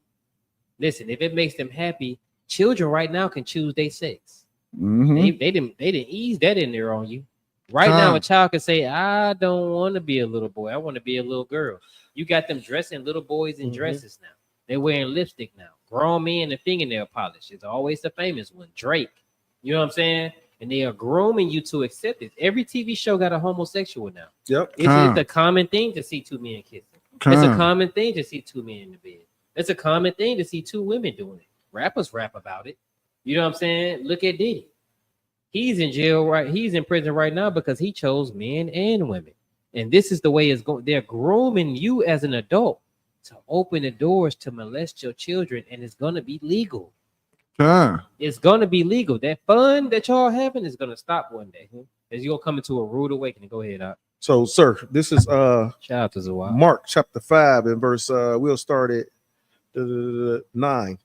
Listen, if it makes them happy, children right now can choose their sex. They didn't ease that in there on you. Right now, a child can say, I don't want to be a little boy. I want to be a little girl. You got them dressing little boys in dresses now. They're wearing lipstick now. Grown men and fingernail polish. It's always the famous one, Drake. You know what I'm saying? And they are grooming you to accept it. Every TV show got a homosexual now. Yep. It's a common thing to see two men kissing. It's a common thing to see two men in the bed. It's a common thing to see two women doing it. Rappers rap about it. You know what I'm saying? Look at Diddy. He's in jail, right? He's in prison right now because he chose men and women. And this is the way it's going. They're grooming you as an adult to open the doors to molest your children, and it's going to be legal. It's going to be legal. That fun that y'all having is going to stop one day. As you're going to come into a rude awakening. Go ahead, Doc. So, sir, this is Shout out to Zawad. Mark chapter 5 and verse. We'll start at 9.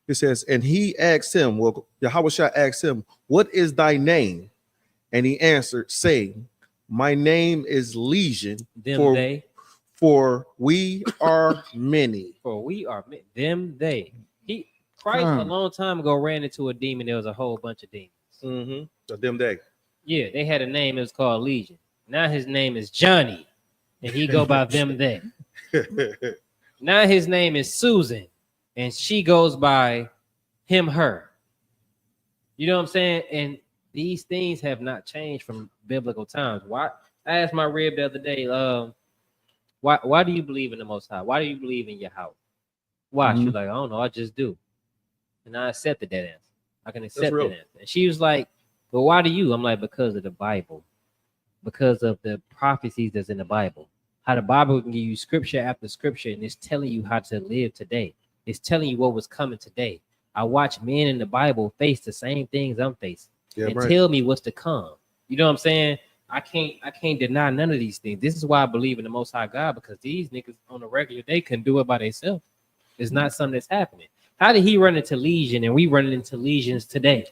It says, and he asked him, well, Yahushua asked him, what is thy name? And he answered, saying, my name is Legion, for we are many. For we are many. Christ a long time ago ran into a demon. There was a whole bunch of demons. They. Yeah, they had a name. It was called Legion. Now his name is Johnny, and he go by them they. Now his name is Susan, and she goes by him, her. You know what I'm saying? And these things have not changed from biblical times. Why? I asked my rib the other day, why do you believe in the Most High? Why do you believe in Yahweh? Why? She was like, I don't know, I just do. And I accepted that answer. I can accept that answer. And she was like, well, why do you? I'm like, because of the Bible. Because of the prophecies that's in the Bible. How the Bible can give you scripture after scripture, and it's telling you how to live today. It's telling you what was coming today. I watch men in the Bible face the same things I'm facing tell me what's to come. You know what I'm saying? I can't deny none of these things. This is why I believe in the Most High God, because these niggas on a regular day couldn't do it by themselves. It's not something that's happening. How did he run into Legion and we running into legions today?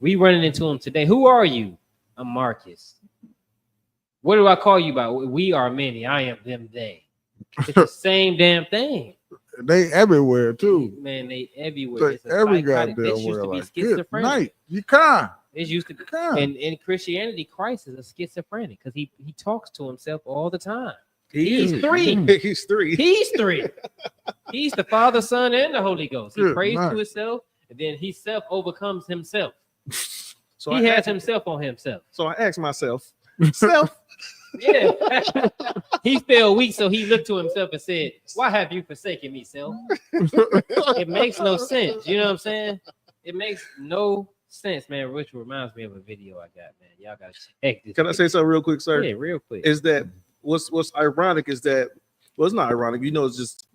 We running into them today. Who are you? I'm Marcus. What do I call you by? We are many. I am them, they. It's the same damn thing. They everywhere too. Man, they everywhere. It's every goddamn where. Like, good night. You can't. It's used to be. And in Christianity, Christ is a schizophrenic because he talks to himself all the time. He's three. He's three. He's three. He's the Father, Son, and the Holy Ghost. He prays to himself, and then he self overcomes himself. So he has himself on himself. So I asked myself, self. Yeah. He felt weak, so he looked to himself and said, why have you forsaken me, self? It makes no sense. You know what I'm saying? It makes no sense, man. Which reminds me of a video I got, man. Y'all gotta check this. Can I say something real quick, sir? Yeah, real quick. Is that what's ironic is that, well, it's not ironic, you know, it's just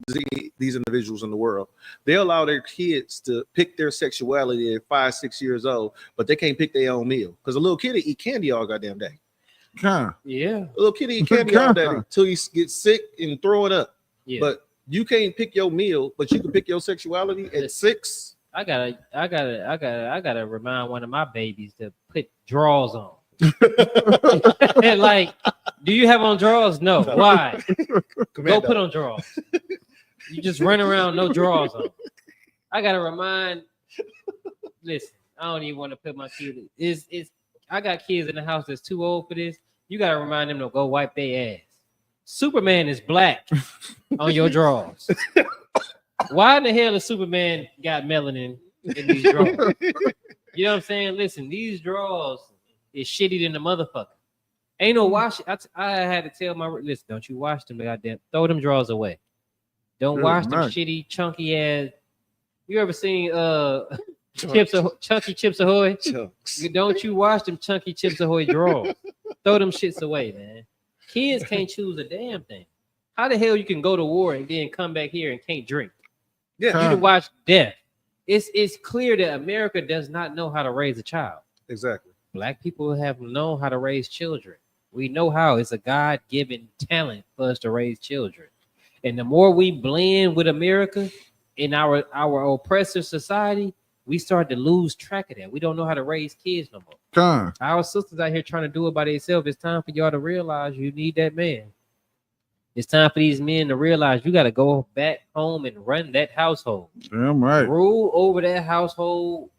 these individuals in the world. They allow their kids to pick their sexuality at 5-6 years old, but they can't pick their own meal. Because a little kid eat candy all goddamn day. Yeah. A little kid eat candy all day until he gets sick and throw it up. Yeah. But you can't pick your meal, but you can pick your sexuality at 6. I gotta remind one of my babies to put drawers on. And like, do you have on drawers? No. Why? Go put on drawers. You just run around no drawers on. I gotta remind. Listen, I don't even want to put my kid. I got kids in the house that's too old for this. You gotta remind them to go wipe their ass. Superman is black on your drawers. Why in the hell is Superman got melanin in these drawers? You know what I'm saying? Listen, these drawers is shitty than the motherfucker. Ain't no wash. I had to tell my listen. Don't you wash them? Goddamn, throw them drawers away. Don't wash them shitty chunky ass. You ever seen chunky Chips Ahoy? Don't you wash them chunky Chips Ahoy drawers? Throw them shits away, man. Kids can't choose a damn thing. How the hell you can go to war and then come back here and can't drink? Yeah, you can watch death. It's clear that America does not know how to raise a child. Exactly. Black people have known how to raise children. We know how. It's a God-given talent for us to raise children. And the more we blend with America in our oppressive society, we start to lose track of that. We don't know how to raise kids no more. Our sisters out here trying to do it by themselves. It's time for y'all to realize you need that man. It's time for these men to realize you got to go back home and run that household. Damn right. Rule over that household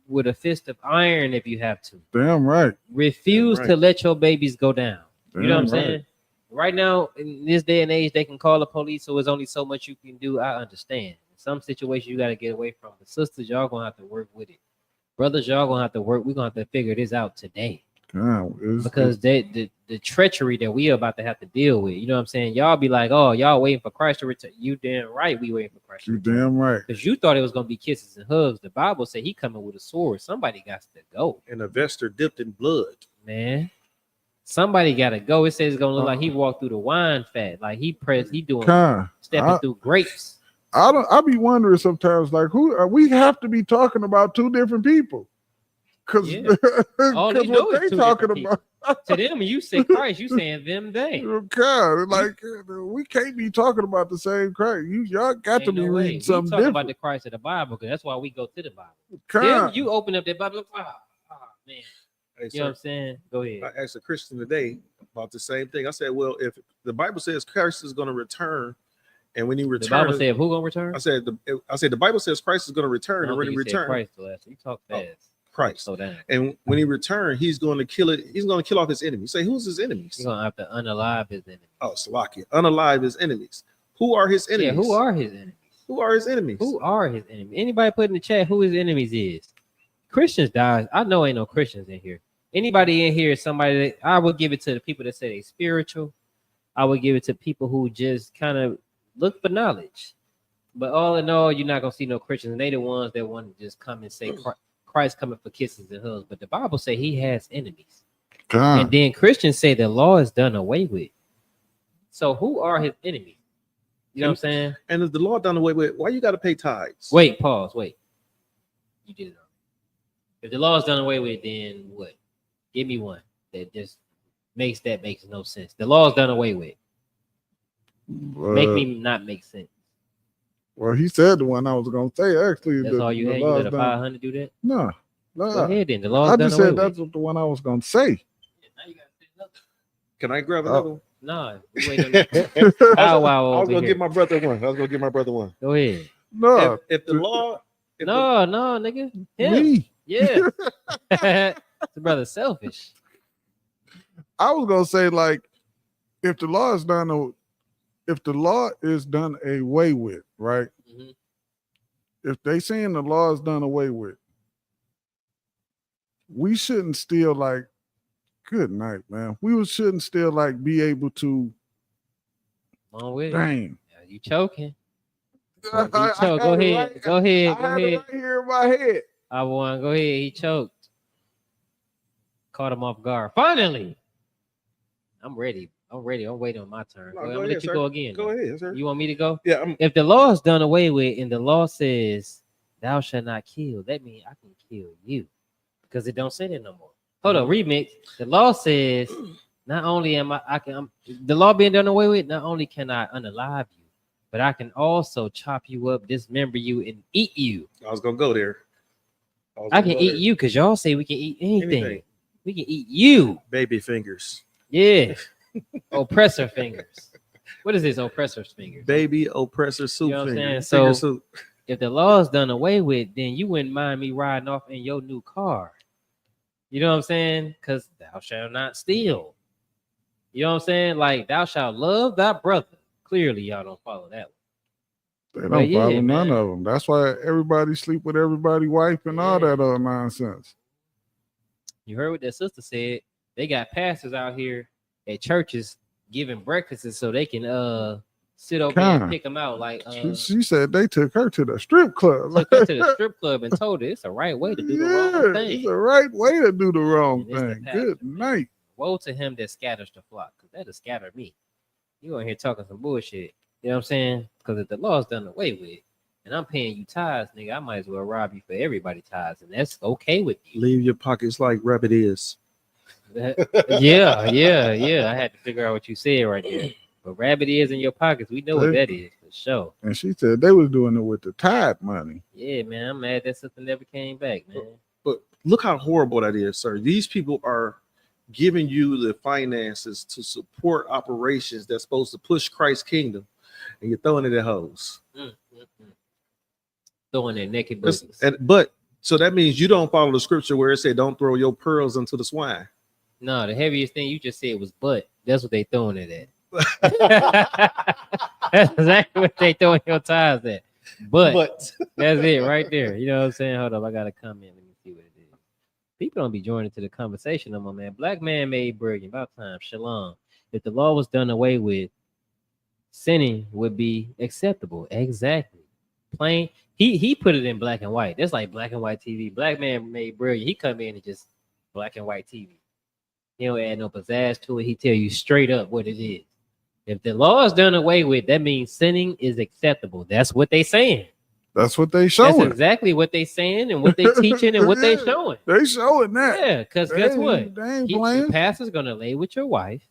with a fist of iron if you have to. Damn right. Refuse to let your babies go down. You know what I'm saying? Right now, in this day and age, they can call the police, so there's only so much you can do. I understand. In some situations, you got to get away from. The sisters, y'all going to have to work with it. Brothers, y'all going to have to work. We're going to have to figure this out today. Because the treachery that we are about to have to deal with, you know what I'm saying? Y'all be like, oh, y'all waiting for Christ to return. You damn right we waiting for Christ to return. Damn right. Because you thought it was gonna be kisses and hugs. The Bible said he coming with a sword. Somebody got to go. And a vesture dipped in blood. Man. Somebody gotta go. It says it's gonna look like he walked through the wine fat, like he doing stepping through grapes. I be wondering sometimes, like, we have to be talking about two different people. Cause, All they know is two talking different about to them, when you say Christ, you saying them they. God, like we can't be talking about the same Christ. Y'all got to be reading something we talk different. about the Christ of the Bible, because that's why we go to the Bible. God. You open up that Bible, man. Hey, you know what I'm saying? Go ahead. I asked a Christian today about the same thing. I said, well, if the Bible says Christ is going to return, and when he returns, the Bible said who gonna return? I said the Bible says Christ is going to return, and when he returns, Christ last. You talk fast. Christ. Slow down. And when he returns, he's going to kill it. He's going to kill off his enemies. Say, who's his enemies? He's gonna have to unalive his enemies. Oh, Salakia, unalive his enemies. Who are his enemies? Yeah, who are his enemies? Who are his enemies? Who are his enemies? Anybody put in the chat who his enemies is? Christians die. I know ain't no Christians in here. Anybody in here is somebody that I would give it to the people that say they spiritual. I would give it to people who just kind of look for knowledge. But all in all, you're not gonna see no Christians. And they the ones that want to just come and say Christ coming for kisses and hugs. But the Bible say he has enemies. God. And then Christians say the law is done away with. So who are his enemies? You know what I'm saying? And if the law done away with, why you got to pay tithes? Wait, pause. Wait. You did it wrong. If the law is done away with, then what? Give me one that just makes no sense. The law is done away with. Make me not make sense. Well, he said the one I was gonna say. Actually, That's all you had. You let a 500 do that? No. Go ahead then. The law is I done just away said with. that's the one I was gonna say. Can I grab another one? No. Wait on that. I was gonna give my brother one. Go ahead. No. If the law. No, nigga. Him. Me. Yeah. The brother selfish. I was gonna say, like, if the law is done away with, right? Mhm. If they saying the law is done away with, we shouldn't still, like, good night, man. We shouldn't still, like, be able to. On with dang. It. You choking? I Go ahead. Go ahead. I had it right here in my head. I won. Go ahead. He choked. Caught him off guard. Finally. I'm ready. I'm waiting on my turn. No, I'm go gonna ahead, let you sir. go again. Go ahead, sir. You want me to go? Yeah. If the law is done away with and the law says thou shalt not kill, that means I can kill you, because it don't say that no more. Hold on, remix. The law says not only the law being done away with, not only can I unalive you, but I can also chop you up, dismember you, and eat you. I was gonna go there. I can eat you because y'all say we can eat anything. We can eat you. Baby fingers. Yeah. Oppressor fingers. What is this? Oppressor's fingers. Baby oppressor soup. You know what I'm saying? Finger So soup. if the law is done away with, then you wouldn't mind me riding off in your new car. You know what I'm saying? Because thou shalt not steal. You know what I'm saying? Like, thou shalt love thy brother. Clearly, y'all don't follow that one. They don't follow none of them. That's why everybody sleep with everybody's wife and all that other nonsense. You heard what that sister said. They got pastors out here at churches giving breakfasts so they can sit over there and pick them out. Like she said they took her to the strip club. Took her to the strip club and told her it's the right way to do the wrong thing. It's the right way to do the wrong thing. Good night. Woe to him that scatters the flock, because that'll scatter me. You on here talking some bullshit. You know what I'm saying? Because if the law's done away with and I'm paying you tithes, nigga, I might as well rob you for everybody tithes, and that's okay with you. Leave your pockets like rabbit is. Yeah. I had to figure out what you said right there. But rabbit is in your pockets. We know what that is for sure. And she said they was doing it with the tithe money. Yeah, man. I'm mad that sister never came back, man. But look how horrible that is, sir. These people are giving you the finances to support operations that's supposed to push Christ's kingdom, and you're throwing it at hoes. Throwing their naked booties. But so that means you don't follow the scripture where it said, "Don't throw your pearls into the swine." No, the heaviest thing you just said was butt. That's what they throwing it at. That's exactly what they throwing your tithes at. But that's it right there. You know what I'm saying? Hold up, I got a comment. Let me see what it is. People don't be joining to the conversation no more, man. Black man made brilliant. About time. Shalom. If the law was done away with, sinning would be acceptable. Exactly. Plain. He put it in black and white. That's like black and white TV. Black man made brilliant. He come in and just black and white TV. He don't add no pizzazz to it. He tell you straight up what it is. If the law is done away with, that means sinning is acceptable. That's what they saying. That's what they showing. That's exactly what they saying and what they teaching and what they Yeah, showing. They showing that. Yeah, because guess what? They ain't The playing. pastor's gonna lay with your wife.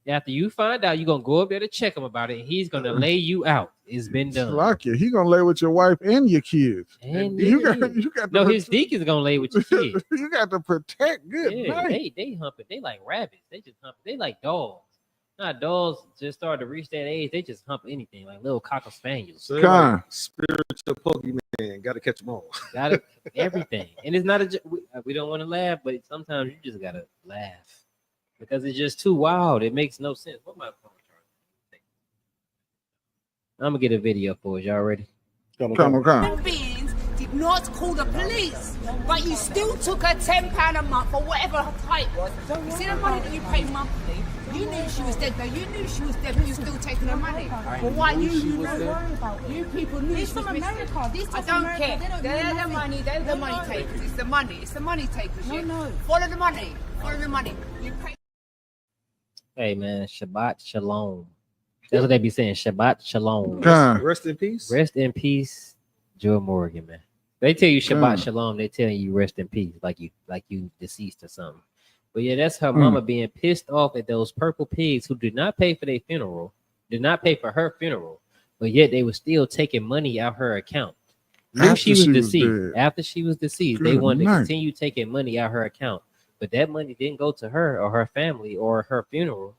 After you find out, you're gonna go up there to check him about it, and he's gonna lay you out. It's been done. Like it. He gonna lay with your wife and your kids. And you got to no, his deacon's gonna lay with your kids. You got to protect. Good Yeah, night. they hump it. They like rabbits. They just hump it. They like dogs. Not dogs just start to reach that age. They just hump anything like little cocker spaniels. So like spiritual Pokemon, gotta catch them all. Got it, everything. And it's not we don't want to laugh, but sometimes you just gotta laugh because it's just too wild. It makes no sense. What my phone charger? I'm gonna get a video for us. Y'all ready? Come. Beings did not call the police, but you still took her £10 a month or whatever her type was. You see the money that you pay monthly. You knew she was dead, though. You knew she was dead, but you're still taking her money. But why you know? You people knew she was missing. I don't care. They're the money. They're the money takers. It's the money. It's the money takers. No. Follow the money. Follow the money. You pay. Hey man, Shabbat Shalom. That's what they be saying. Shabbat Shalom. Rest in peace. Rest in peace, Joe Morgan, man. They tell you Shabbat Shalom. They telling you rest in peace, like you deceased or something. But yeah, that's her mama being pissed off at those purple pigs who did not pay for their funeral, did not pay for her funeral, but yet they were still taking money out her account. Knew she was deceased. After she was deceased, they wanted to continue taking money out her account. But that money didn't go to her or her family or her funeral.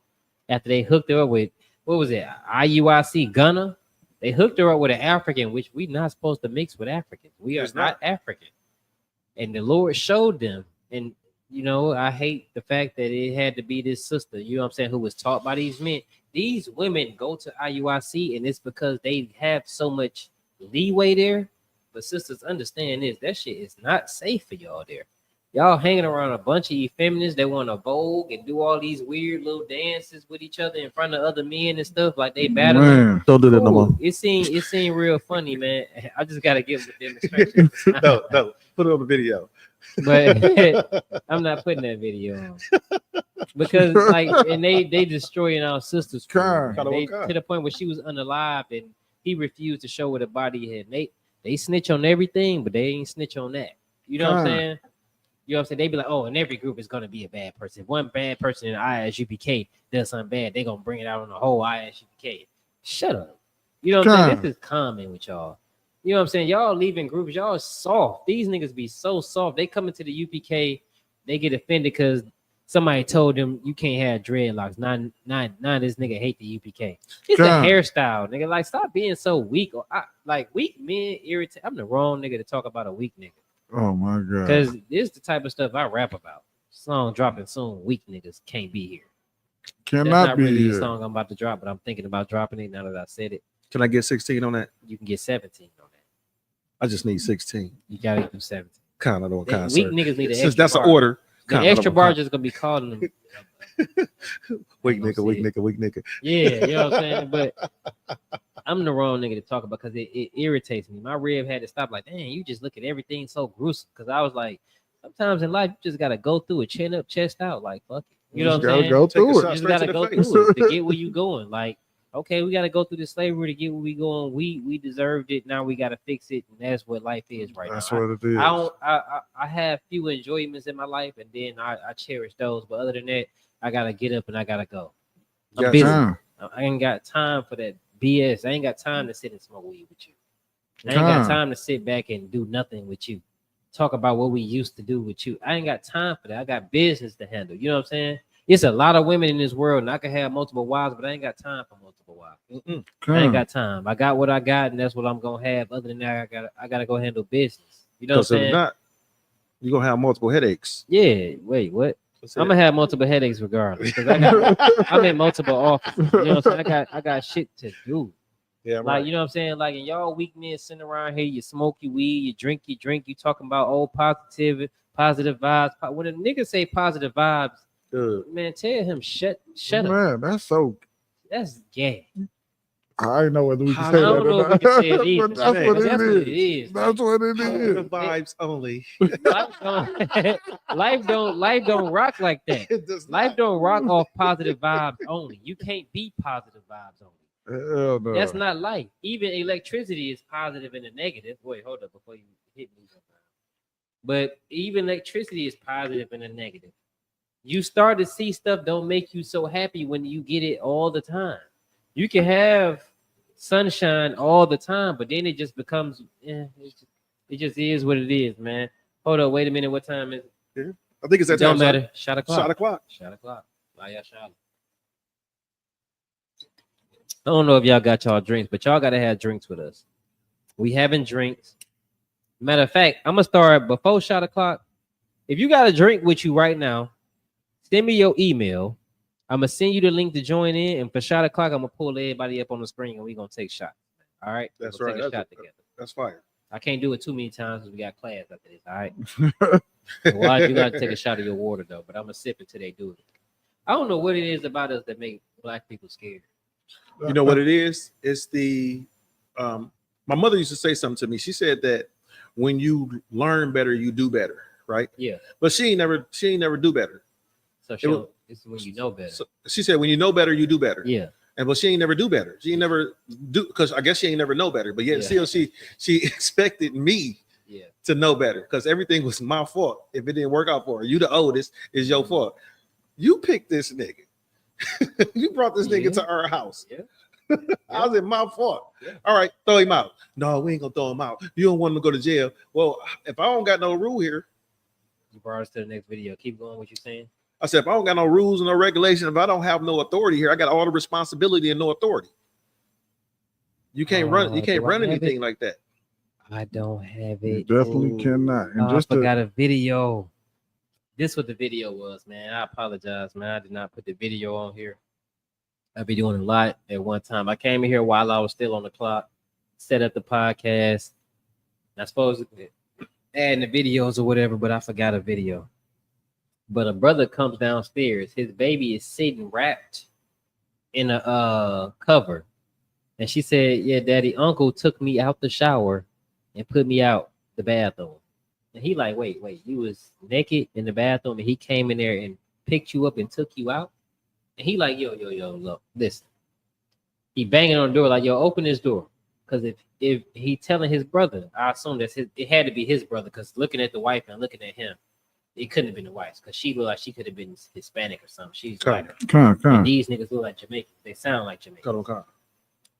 After they hooked her up with, what was it, IUIC Ghana? They hooked her up with an African, which we're not supposed to mix with Africans. We are not African. And the Lord showed them. And, you know, I hate the fact that it had to be this sister, you know what I'm saying, who was taught by these men. These women go to IUIC, and it's because they have so much leeway there. But sisters, understand this. That shit is not safe for y'all there. Y'all hanging around a bunch of effeminists that want to vogue and do all these weird little dances with each other in front of other men and stuff like they battling. Don't do that no more. It seemed real funny, man. I just gotta give them a demonstration. no, put it on the video. But I'm not putting that video on because like, and they destroying our sisters to the point where she was unalive and he refused to show what a body had. They snitch on everything, but they ain't snitch on that. You know what I'm saying? You know what I'm saying? They be like, oh, in every group is gonna be a bad person. If one bad person in ISUPK does something bad, they gonna bring it out on the whole ISUPK. Shut up. You know what I'm saying? This is common with y'all. You know what I'm saying? Y'all leaving groups, y'all soft. These niggas be so soft. They come into the UPK, they get offended because somebody told them you can't have dreadlocks. Nah, this nigga hate the UPK. It's a hairstyle, nigga. Like, stop being so weak. Like, weak men irritate. I'm the wrong nigga to talk about a weak nigga. Oh my god. Because this is the type of stuff I rap about. Song dropping soon. Weak niggas can't be here. Cannot That's not be really here. a song I'm about to drop, but I'm thinking about dropping it now that I said it. Can I get 16 on that? You can get 17 on that. I just need 16. You gotta do 17. Kind of don't Weak concert. niggas need an Since extra that's bar. an order. The extra bar just gonna be calling them. Weak nigga. Yeah, you know what I'm saying? But I'm the wrong nigga to talk about because it irritates me. My rib had to stop like, dang, you just look at everything so gruesome. Because I was like, sometimes in life, you just got to go through it, chin up, chest out. Like, fuck it. You know what I'm saying? Go through it. You just got to go through it to get where you going. Like, okay, we got to go through the slavery to get where we going. We deserved it. Now we got to fix it. And that's what life is right That's now. what it is. I have few enjoyments in my life, and then I cherish those. But other than that, I got to get up and I got to go. I'm busy. I ain't got time for that BS. I ain't got time to sit and smoke weed with you. I ain't got time to sit back and do nothing with you. Talk about what we used to do with you. I ain't got time for that. I got business to handle. You know what I'm saying? It's a lot of women in this world, and I can have multiple wives, but I ain't got time for multiple wives. I ain't got time. I got what I got, and that's what I'm gonna have. Other than that, I gotta go handle business. You know what I'm saying? If not, you're gonna have multiple headaches. Yeah. Wait, what? I'm gonna have multiple headaches regardless because I'm in multiple offices. You know what I'm saying? I got shit to do. Yeah, like right. you know what I'm saying? Like, and y'all weak men sitting around here, you smoke your weed, you drink, you talking about old Positive vibes. When a nigga say positive vibes, man, tell him shut up. Man, That's gay. I don't know whether we can I say that don't or know if we not. can say it either. But that's Man, what that's it what it is. is. That's what it is. The vibes only. Life don't rock like that. Life don't rock off positive vibes only. You can't be positive vibes only. Hell no. That's not life. Even electricity is positive and a negative. Wait, hold up before you hit me. But even electricity is positive and a negative. You start to see stuff don't make you so happy when you get it all the time. You can have sunshine all the time, but then it just becomes, it just is what it is, man. Hold up, wait a minute. What time is it? Yeah. I think it's that Don't time. matter. Shot o'clock. Shot o'clock. Shot o'clock. Why y'all shot? I don't know if y'all got y'all drinks, but y'all gotta have drinks with us. We having drinks. Matter of fact, I'm gonna start before shot o'clock. If you got a drink with you right now, send me your email. I'm gonna send you the link to join in, and for shot o'clock, I'm gonna pull everybody up on the screen, and we gonna take shots. All right, That's we'll right. Take a shot together. That's fire. I can't do it too many times because we got class after this. All right. Well, you gotta take a shot of your water though, but I'm gonna sip until they do it. I don't know what it is about us that make black people scared. You know what it is? It's the my mother used to say something to me. She said that when you learn better, you do better, right? Yeah. But she ain't never do better. So it's when you know better. So she said, when you know better, you do better. Yeah. And but she ain't never do better. She ain't never do, because I guess she ain't never know better. But yet still she expected me to know better because everything was my fault. If it didn't work out for her, you the oldest, is your fault. You picked this nigga. You brought this nigga to our house. Yeah. How's it my fault? All right, throw him out. No, we ain't gonna throw him out. You don't want him to go to jail. Well, if I don't got no rule here, you brought us to the next video. Keep going. What you saying? I said, if I don't got no rules and no regulation, if I don't have no authority here, I got all the responsibility and no authority. You can't run. You can't run anything like that. I don't have it. You definitely cannot. And I forgot a video. This what the video was, man. I apologize, man. I did not put the video on here. I'll be doing a lot at one time. I came in here while I was still on the clock, set up the podcast. I suppose adding the videos or whatever, but I forgot a video. But a brother comes downstairs. His baby is sitting wrapped in a cover. And she said, yeah, daddy, uncle took me out the shower and put me out the bathroom. And he like, wait, you was naked in the bathroom and he came in there and picked you up and took you out? And he like, yo, look, listen. He banging on the door like, yo, open this door. Because if he telling his brother, I assume it had to be his brother, because looking at the wife and looking at him, it couldn't have been the wife, because she looked like she could have been Hispanic or something. She's lighter. And these niggas look like Jamaicans. They sound like Jamaicans.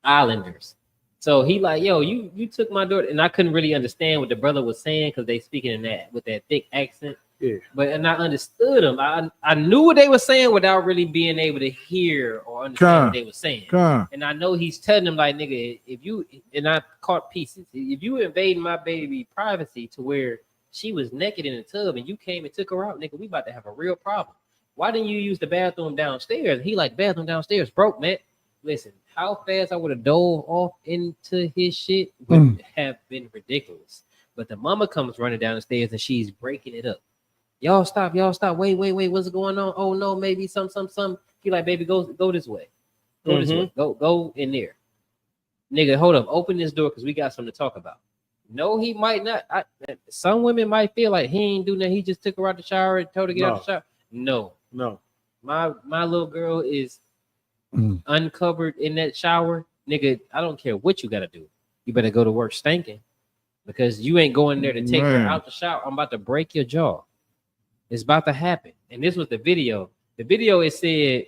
Islanders. So he like, yo, you took my daughter, and I couldn't really understand what the brother was saying because they speaking in that with that thick accent. Yeah. And I understood them. I knew what they were saying without really being able to hear or understand what they were saying. And I know he's telling them like, nigga, if you, and I caught pieces, if you invading my baby privacy to where she was naked in the tub and you came and took her out, nigga, we about to have a real problem. Why didn't you use the bathroom downstairs? He like, bathroom downstairs broke, man. Listen, how fast I would have dove off into his shit would have been ridiculous. But the mama comes running down the stairs and she's breaking it up. Y'all stop. Wait, what's going on? Oh no, maybe some. He like, baby, go this way. Go this way. Go in there. Nigga, hold up. Open this door because we got something to talk about. No, he might not. Some women might feel like he ain't do nothing. He just took her out the shower and told her to get out the shower. No. My little girl is uncovered in that shower. Nigga, I don't care what you gotta do. You better go to work stinking, because you ain't going there to take her out the shower. I'm about to break your jaw. It's about to happen. And this was the video. The video, it said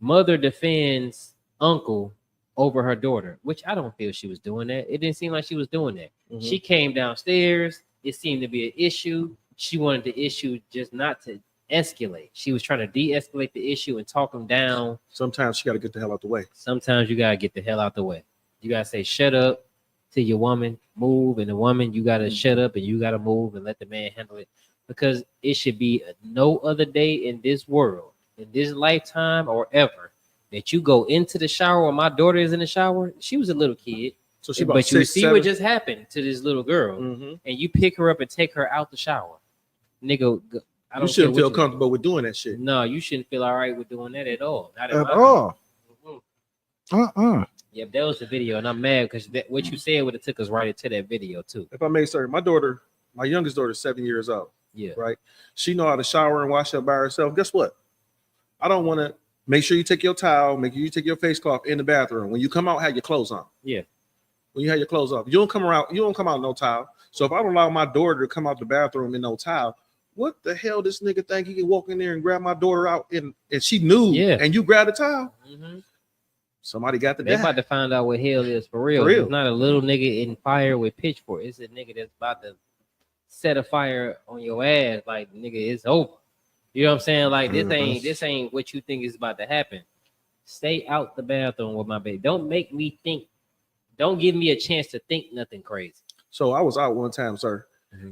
mother defends uncle over her daughter, which I don't feel she was doing that. It didn't seem like she was doing that. She came downstairs. It seemed to be an issue. She wanted the issue just not to escalate. She was trying to de-escalate the issue and talk them down. Sometimes you got to get the hell out the way. Sometimes you got to get the hell out the way. You got to say, shut up to your woman, move. And the woman, you got to shut up and you got to move and let the man handle it. Because it should be no other day in this world, in this lifetime or ever, that you go into the shower when my daughter is in the shower. She was a little kid. So she but you see what just happened to this little girl, and you pick her up and take her out the shower. nigga. I don't You shouldn't care feel what comfortable with doing that shit. No, you shouldn't feel all right with doing that at all. Not At all. Yeah, that was the video, and I'm mad because what you said would have took us right into that video too. If I may, sir, my daughter, my youngest daughter is 7 years old. Yeah. Right. She know how to shower and wash up by herself. Guess what? I don't want to make sure you take your towel, make sure you take your face cloth in the bathroom. When you come out, have your clothes on. Yeah. When you have your clothes off, you don't come out no towel. So if I don't allow my daughter to come out the bathroom in no towel, what the hell this nigga think he can walk in there and grab my daughter out and she knew and you grabbed the towel? Mm-hmm. Somebody got the They about to find out what hell is for real. It's not a little nigga in fire with pitchfork. It's a nigga that's about to set a fire on your ass. Like, nigga, it's over. You know what I'm saying? Like, this ain't what you think is about to happen. Stay out the bathroom with my baby. Don't make me think. Don't give me a chance to think nothing crazy. So I was out one time, sir.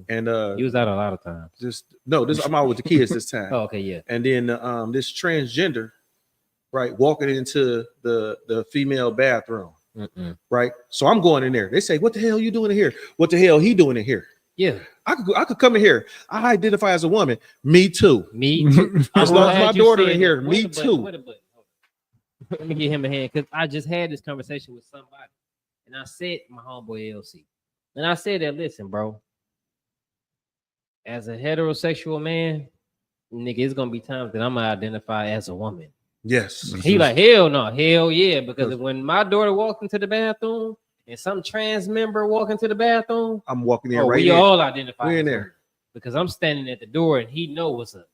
And you was out a lot of times. I'm out with the kids this time. Oh, okay, yeah. And then this transgender, right, walking into the female bathroom. Right. So I'm going in there. They say, what the hell you doing in here? What the hell he doing in here? Yeah. I could come in here. I identify as a woman. Me too. Me too. As long as my daughter in here, me too. Let me get him a hand because I just had this conversation with somebody. And I said, my homeboy LC. And I said that, listen, bro. As a heterosexual man, nigga, it's gonna be times that I'm gonna identify as a woman. Yes. He like, hell no, hell yeah. Because when my daughter walked into the bathroom and some trans member walk into the bathroom, I'm walking in we all identify. We're in there. Because I'm standing at the door and he know what's up.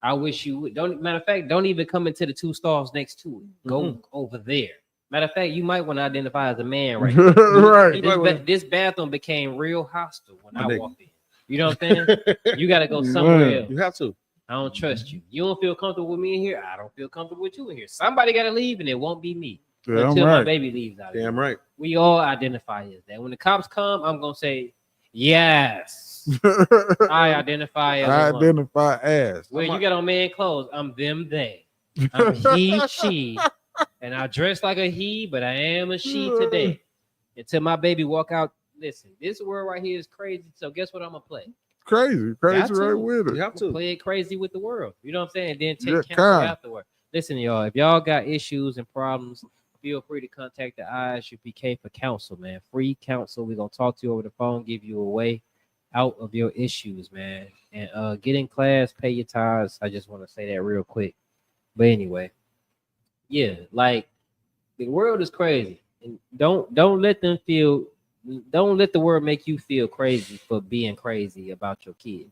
I wish you would. Matter of fact, don't even come into the two stalls next to it. Go over there. Matter of fact, you might want to identify as a man right now. Right. This bathroom became real hostile when I walked in. You know what I'm saying? You got to go somewhere else. You have to. I don't trust you. You don't feel comfortable with me in here. I don't feel comfortable with you in here. Somebody got to leave, and it won't be me until my baby leaves out. Damn right. We all identify as that. When the cops come, I'm gonna say yes. I identify as. Well, you got on man clothes. I'm them, they. I'm he, she, and I dress like a he, but I am a she today. Until my baby walk out. Listen, this world right here is crazy. So guess what I'm gonna play? Crazy right with it. You have to play it crazy with the world. You know what I'm saying? And then take counsel afterward. Listen, y'all, if y'all got issues and problems, feel free to contact the ISUPK for counsel, man. Free counsel. We're gonna talk to you over the phone, give you a way out of your issues, man. And get in class, pay your tithes. I just want to say that real quick. But anyway, yeah, like the world is crazy. And don't let them feel. Don't let the world make you feel crazy for being crazy about your kids.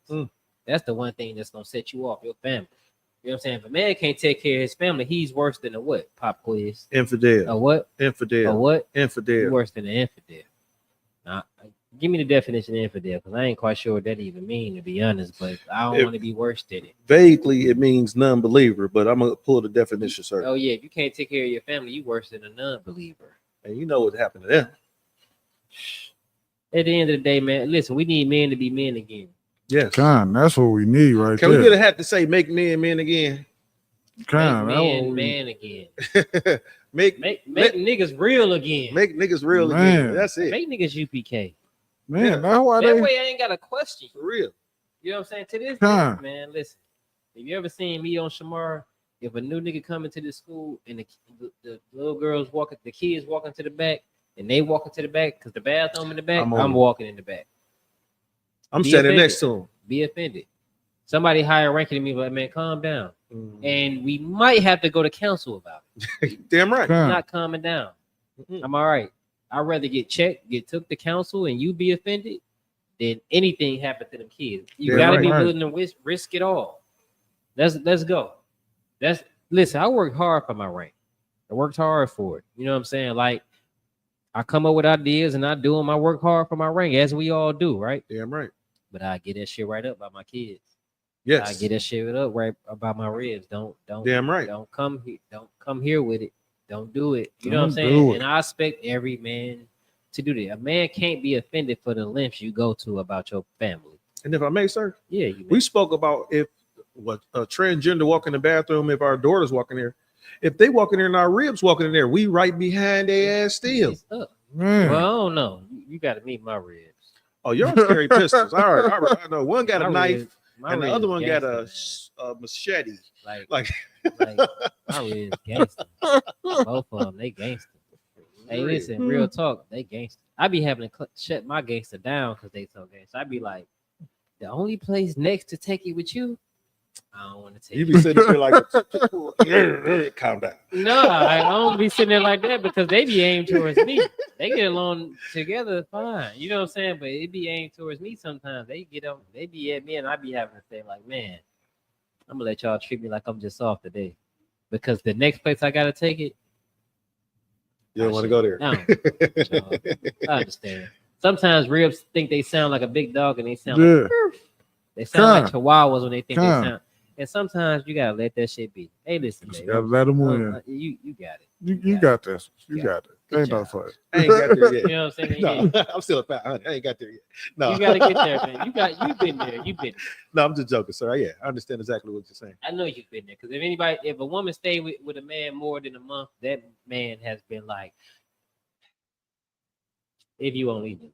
That's the one thing that's gonna set you off, your family. You know what I'm saying? If a man can't take care of his family, he's worse than a what? Pop quiz. Infidel. A what? Infidel. A what? Infidel. He's worse than an infidel. Now, give me the definition of infidel, because I ain't quite sure what that even means, to be honest, but I don't want to be worse than it. Vaguely, it means non-believer, but I'm gonna pull the definition, sir. Oh yeah, if you can't take care of your family, you worse than a non-believer. And you know what happened to them. At the end of the day, man, listen, we need men to be men again. Yes. That's what we need right Can there. we get a hat to say make men men again? Make men again. make niggas real again. Make niggas real again. That's it. Make niggas UPK. Man, that's why that way I ain't got a question. For real. You know what I'm saying? To this day, man, listen. Have you ever seen me on Shamar? If a new nigga come into the school and the little girls the kids walking to the back, and they walking to the back because the bathroom in the back, I'm walking in the back. I'm standing next to him. Be offended. Somebody higher ranking than me, like, man, calm down. And we might have to go to council about it. Damn right. Not calming down. I'm all right. I'd rather get checked, get took to council, and you be offended than anything happen to them kids. You gotta be willing to risk it all. Let's go. Listen, I worked hard for my rank. I worked hard for it. You know what I'm saying? Like, I come up with ideas and I do them. I work hard for my rank, as we all do, right? Damn right. But I get that shit right up by my kids. Yes. I get that shit up right about my ribs. Don't. Damn right. Don't come here with it. Don't do it. You know what I'm saying? And I expect every man to do that. A man can't be offended for the lengths you go to about your family. And if I may, sir, yeah, we spoke about if a transgender walk in the bathroom, if our daughters walk in there, if they walk in there and our ribs walking in there, we right behind their ass still. Well, I don't know. You got to meet my ribs. Oh, y'all scary pistols. All right. I know one got a knife. and the other one got a machete. Like my real gangster. Both of them, they gangster. Hey, listen, real talk, they gangster. I be having to shut my gangster down because they so gangster. I be like, the only place next to take it with you, I don't want to take. You be sitting there like, calm down. No, I don't be sitting there like that because they be aimed towards me. They get along together fine. You know what I'm saying? But it be aimed towards me sometimes. They be at me and I be having to say, like, man, I'm gonna let y'all treat me like I'm just off today. Because the next place I gotta take it. You don't want to go there. I understand. Sometimes ribs think they sound like a big dog and they sound like they sound like chihuahuas when they think they sound. And sometimes you gotta let that shit be. Hey, listen, baby. Gotta let them win. You got it. You got this. You got it. Ain't no fight. I ain't got there yet. You know what I'm saying? No, I'm still a fat honey. I ain't got there yet. No, you gotta get there, man. You've been there. You've been there. No, I'm just joking, sir. Yeah, I understand exactly what you're saying. I know you've been there because if a woman stay with a man more than a month, that man has been like, if you only knew.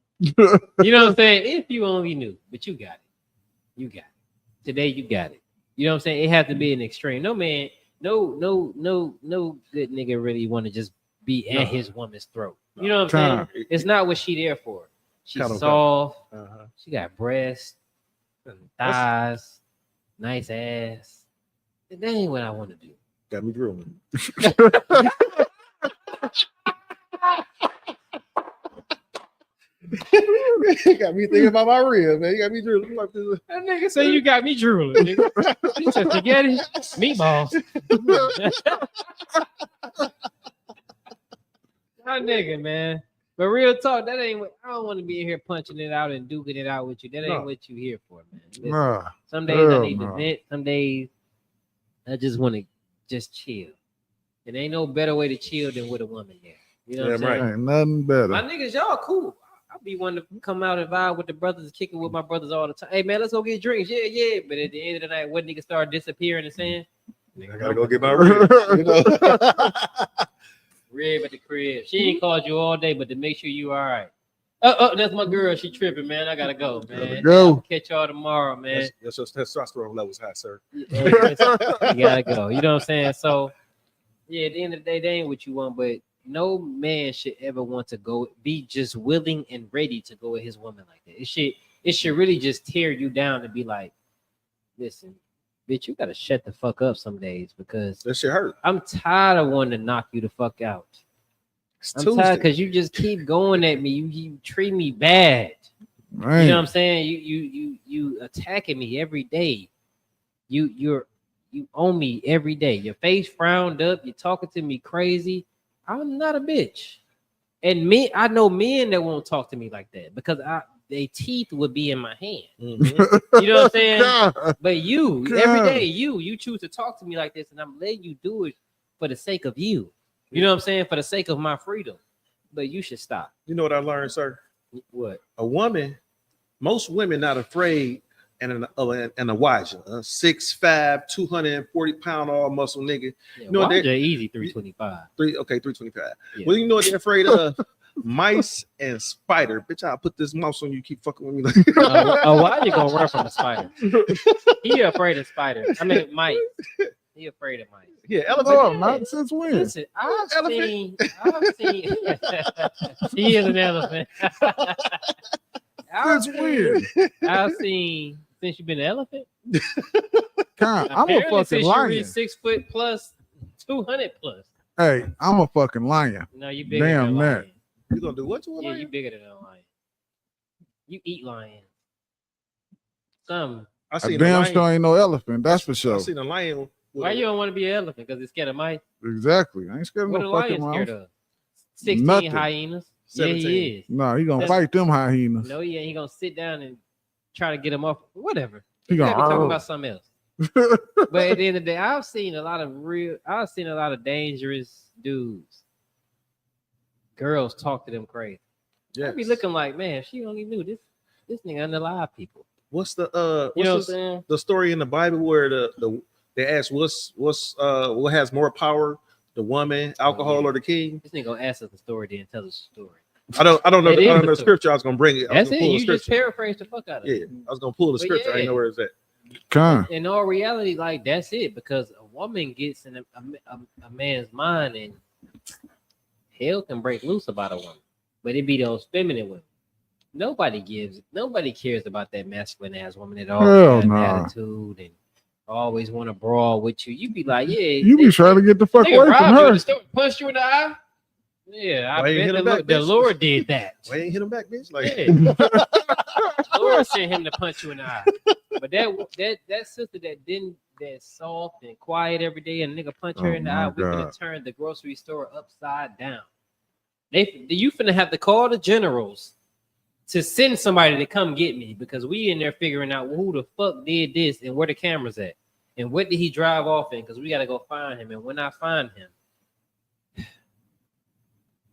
You know what I'm saying? If you only knew, but you got it. You got it. Today you got it. You know what I'm saying? It has to be an extreme. No man, no good nigga really want to just be at his woman's throat. You know what I'm saying? It's not what she there for. She's soft. She got breasts, thighs, nice ass. That ain't what I want to do. Got me drooling. Got me thinking about my rib, man. You got me drooling. Like this. That nigga say you got me drooling, nigga. You said spaghetti, meatballs. That nigga, man. But real talk, that ain't what I don't want to be in here punching it out and duking it out with you. That ain't what you here for, man. Listen, some days I need to vent. Some days I just want to just chill. And ain't no better way to chill than with a woman there. You know what I'm saying? Ain't nothing better. My niggas, y'all cool. I'll be one to come out and vibe with the brothers, kicking with my brothers all the time. Hey man, let's go get drinks. Yeah. But at the end of the night, what nigga start disappearing and saying, I gotta go get my rib. You know? Rib at the crib. She ain't called you all day, but to make sure you all right. Oh, that's my girl. She tripping, man. I gotta go, man. I'll catch y'all tomorrow, man. That's your testosterone levels high, sir. You gotta go. You know what I'm saying? So, yeah, at the end of the day, they ain't what you want, but no man should ever want to be just willing and ready to go with his woman like that. It should really just tear you down and be like, listen, bitch, you gotta shut the fuck up some days because that shit hurt. I'm tired of wanting to knock you the fuck out. I'm tired because you just keep going at me. You treat me bad. Right. You know what I'm saying? You attacking me every day. You own me every day. Your face frowned up. You're talking to me crazy. I'm not a bitch. And I know men that won't talk to me like that because their teeth would be in my hand. Mm-hmm. You know what I'm saying? But every day, you choose to talk to me like this, and I'm letting you do it for the sake of you. You know what I'm saying? For the sake of my freedom. But you should stop. You know what I learned, sir? What? Most women not afraid and a wise 6'5", 240-pound all muscle nigga. Yeah, you know they're easy 325. 325. Yeah. Well, you know what they're afraid of? Mice and spider. Bitch, I'll put this mouse on you. Keep fucking with me. Why you gonna run from a spider? He afraid of spiders. I mean mice. He afraid of mice. Yeah, elephant. Not since when? Listen, I've seen. He is an elephant. That's weird. I've seen. Since you've been an elephant, I'm a fucking lion. 6 foot plus, 200 plus. Hey, I'm a fucking lion. No, you bigger than a lion. You gonna do what to a lion? Yeah, you bigger than a lion. You eat lion. Some. I see a damn sure ain't no elephant. That's for sure. I seen a lion. Why you don't want to be an elephant? Because it's scared of mice. Exactly. I ain't scared of what no lion fucking mouse. scared of? 16 Nothing. hyenas. 17. Yeah, he is. No, he gonna fight them hyenas. No, he ain't. He gonna sit down and try to get him off. Whatever. He gonna be talking arr. about something else. But at the end of the day, I've seen a lot of dangerous dudes. Girls talk to them crazy. Yeah, be looking like, man, if she only knew this nigga unalive people. What's the story in the Bible where they ask what has more power, the woman, alcohol, or the king? This nigga gonna ask us the story, then tell us the story. I don't know the scripture. I was gonna bring it. That's it. You just paraphrase the fuck out of it. Yeah, I was gonna pull the scripture. I didn't know where it's at. In all reality, like that's it, because a woman gets in a man's mind and hell can break loose about a woman, but it be those feminine women. Nobody cares about that masculine ass woman at all. Hell Got an nah. attitude and always want to brawl with you. You be like, yeah, You be trying to get the fuck away from her. Punched you in the eye. Yeah, I Why ain't hit him bet back, the bitch? Lord did that. Why ain't hit him back, bitch? Like, Lord sent him to punch you in the eye. But that sister that's soft and quiet every day, and nigga punch her in the eye, we finna turn the grocery store upside down. You finna have to call the generals to send somebody to come get me, because we in there figuring out who the fuck did this and where the camera's at and what did he drive off in, because we gotta go find him. And when I find him,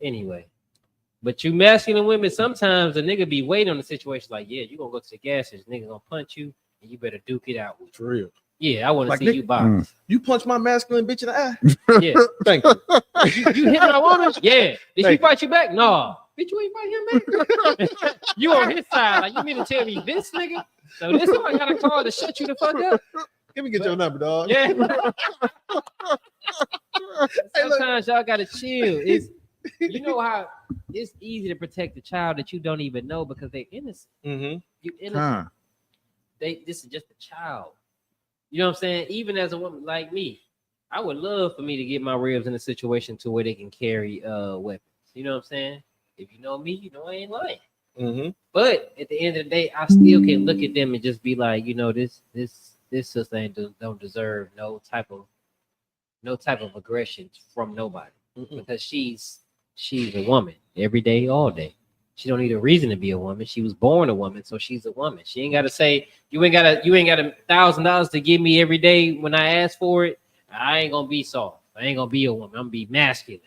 anyway. But you masculine women, sometimes a nigga be waiting on the situation like, yeah, you gonna go to the gas station, nigga gonna punch you, and you better duke it out. For real. Yeah, I want Like, to see you box. You punch my masculine bitch in the eye. Yeah. Thank you. You hit my woman? Yeah. Did she fight you back? No. Bitch, you ain't fight him back. You on his side. Like, you mean to tell me this nigga? So this one got a call to shut you the fuck up? Let me get your number, dog. Yeah. Sometimes y'all gotta chill. You know how it's easy to protect the child that you don't even know because they're innocent. Mm-hmm. You innocent. This is just a child. You know what I'm saying? Even as a woman like me, I would love for me to get my ribs in a situation to where they can carry weapons. You know what I'm saying? If you know me, you know I ain't lying. Mm-hmm. But at the end of the day, I still can look at them and just be like, you know, this sister don't deserve no type of aggression from nobody. Mm-mm. Because she's a woman every day, all day. She don't need a reason to be a woman. She was born a woman, so she's a woman. She ain't got to say, you ain't got $1,000 to give me every day when I ask for it. I ain't gonna be soft. I ain't gonna be a woman. I'm gonna be masculine.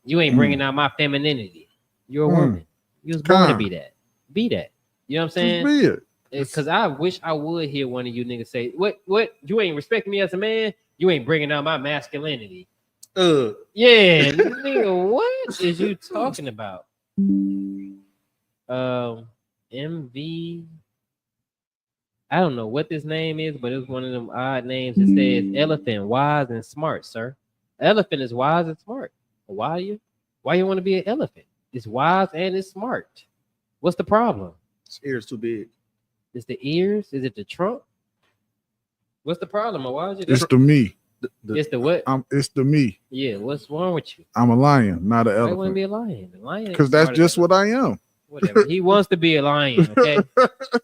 You ain't bringing out my femininity. You're a woman. You was born to be that. Be that. You know what I'm saying? Just be it. Because I wish I would hear one of you niggas say, what? You ain't respecting me as a man? You ain't bringing out my masculinity. Yeah, nigga, what is you talking about? MV. I don't know what this name is, but it's one of them odd names. It says elephant, wise and smart, sir. Elephant is wise and smart. Why you want to be an elephant? It's wise and it's smart. What's the problem? His ears too big. It's the ears? Is it the trunk? What's the problem? Or why is it? It's the me. It's the what? It's the me. Yeah, what's wrong with you? I'm a lion, not an I want to elephant. be a lion. The lion. Because that's just what I am. Whatever. He wants to be a lion, okay?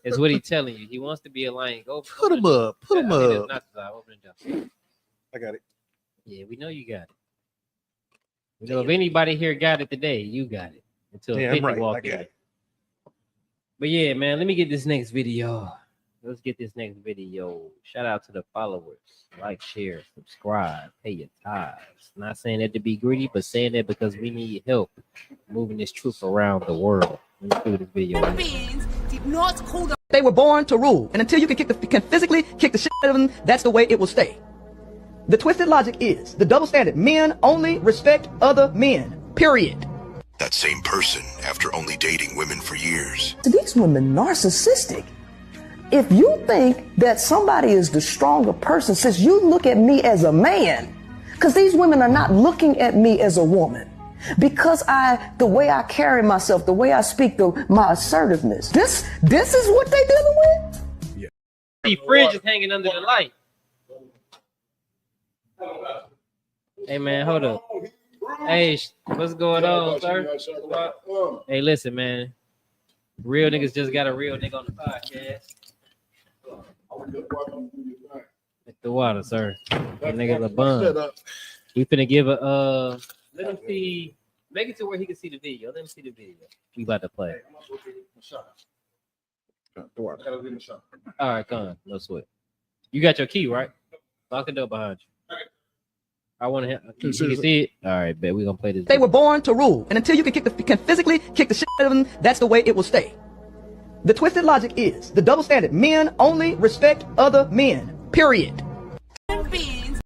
Is what he's telling you. He wants to be a lion. Go put him up. Put him up. Open the door. I got it. Yeah, we know you got it. So if anybody here got it today, you got it. Until 50 walk in. But yeah, man, let me get this next video. Let's get this next video. Shout out to the followers. Like, share, subscribe, pay your tithes. Not saying that to be greedy, but saying that because we need help moving this truth around the world. Let me do this video. Beings did not call the. They were born to rule, and until you can physically kick the shit out of them, that's the way it will stay. The twisted logic is the double standard. Men only respect other men. Period. That same person, after only dating women for years. These women narcissistic. If you think that somebody is the stronger person, since you look at me as a man, because these women are not looking at me as a woman, because the way I carry myself, the way I speak, my assertiveness, this is what they dealing with. Yeah. The fridge is hanging under the light. Hey man, hold up. Hey, what's going on, sir? Hey, listen, man. Real niggas just got a real nigga on the podcast. The water, sir. That nigga's a bum. We finna give a let him see. Make it to where he can see the video. Let him see the video. We about to play. All right, come on. No sweat. You got your key, right? Lock the door behind you. I want to. You can see it. All right, bet we're gonna play this. They were born to rule, and until you can physically kick the shit out of them, that's the way it will stay. The twisted logic is the double standard. Men only respect other men. Period.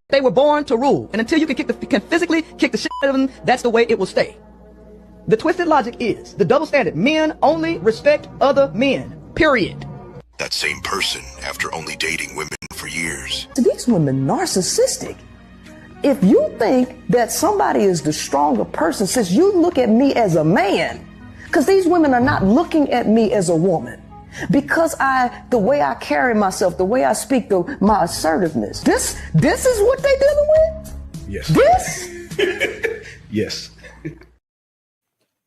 They were born to rule, and until you can physically kick the shit out of them, that's the way it will stay. The twisted logic is the double standard. Men only respect other men. Period. That same person after only dating women for years. These women narcissistic. If you think that somebody is the stronger person, since you look at me as a man, because these women are not looking at me as a woman. Because the way I carry myself, the way I speak, my assertiveness. This is what they dealing with? Yes. This? Yes.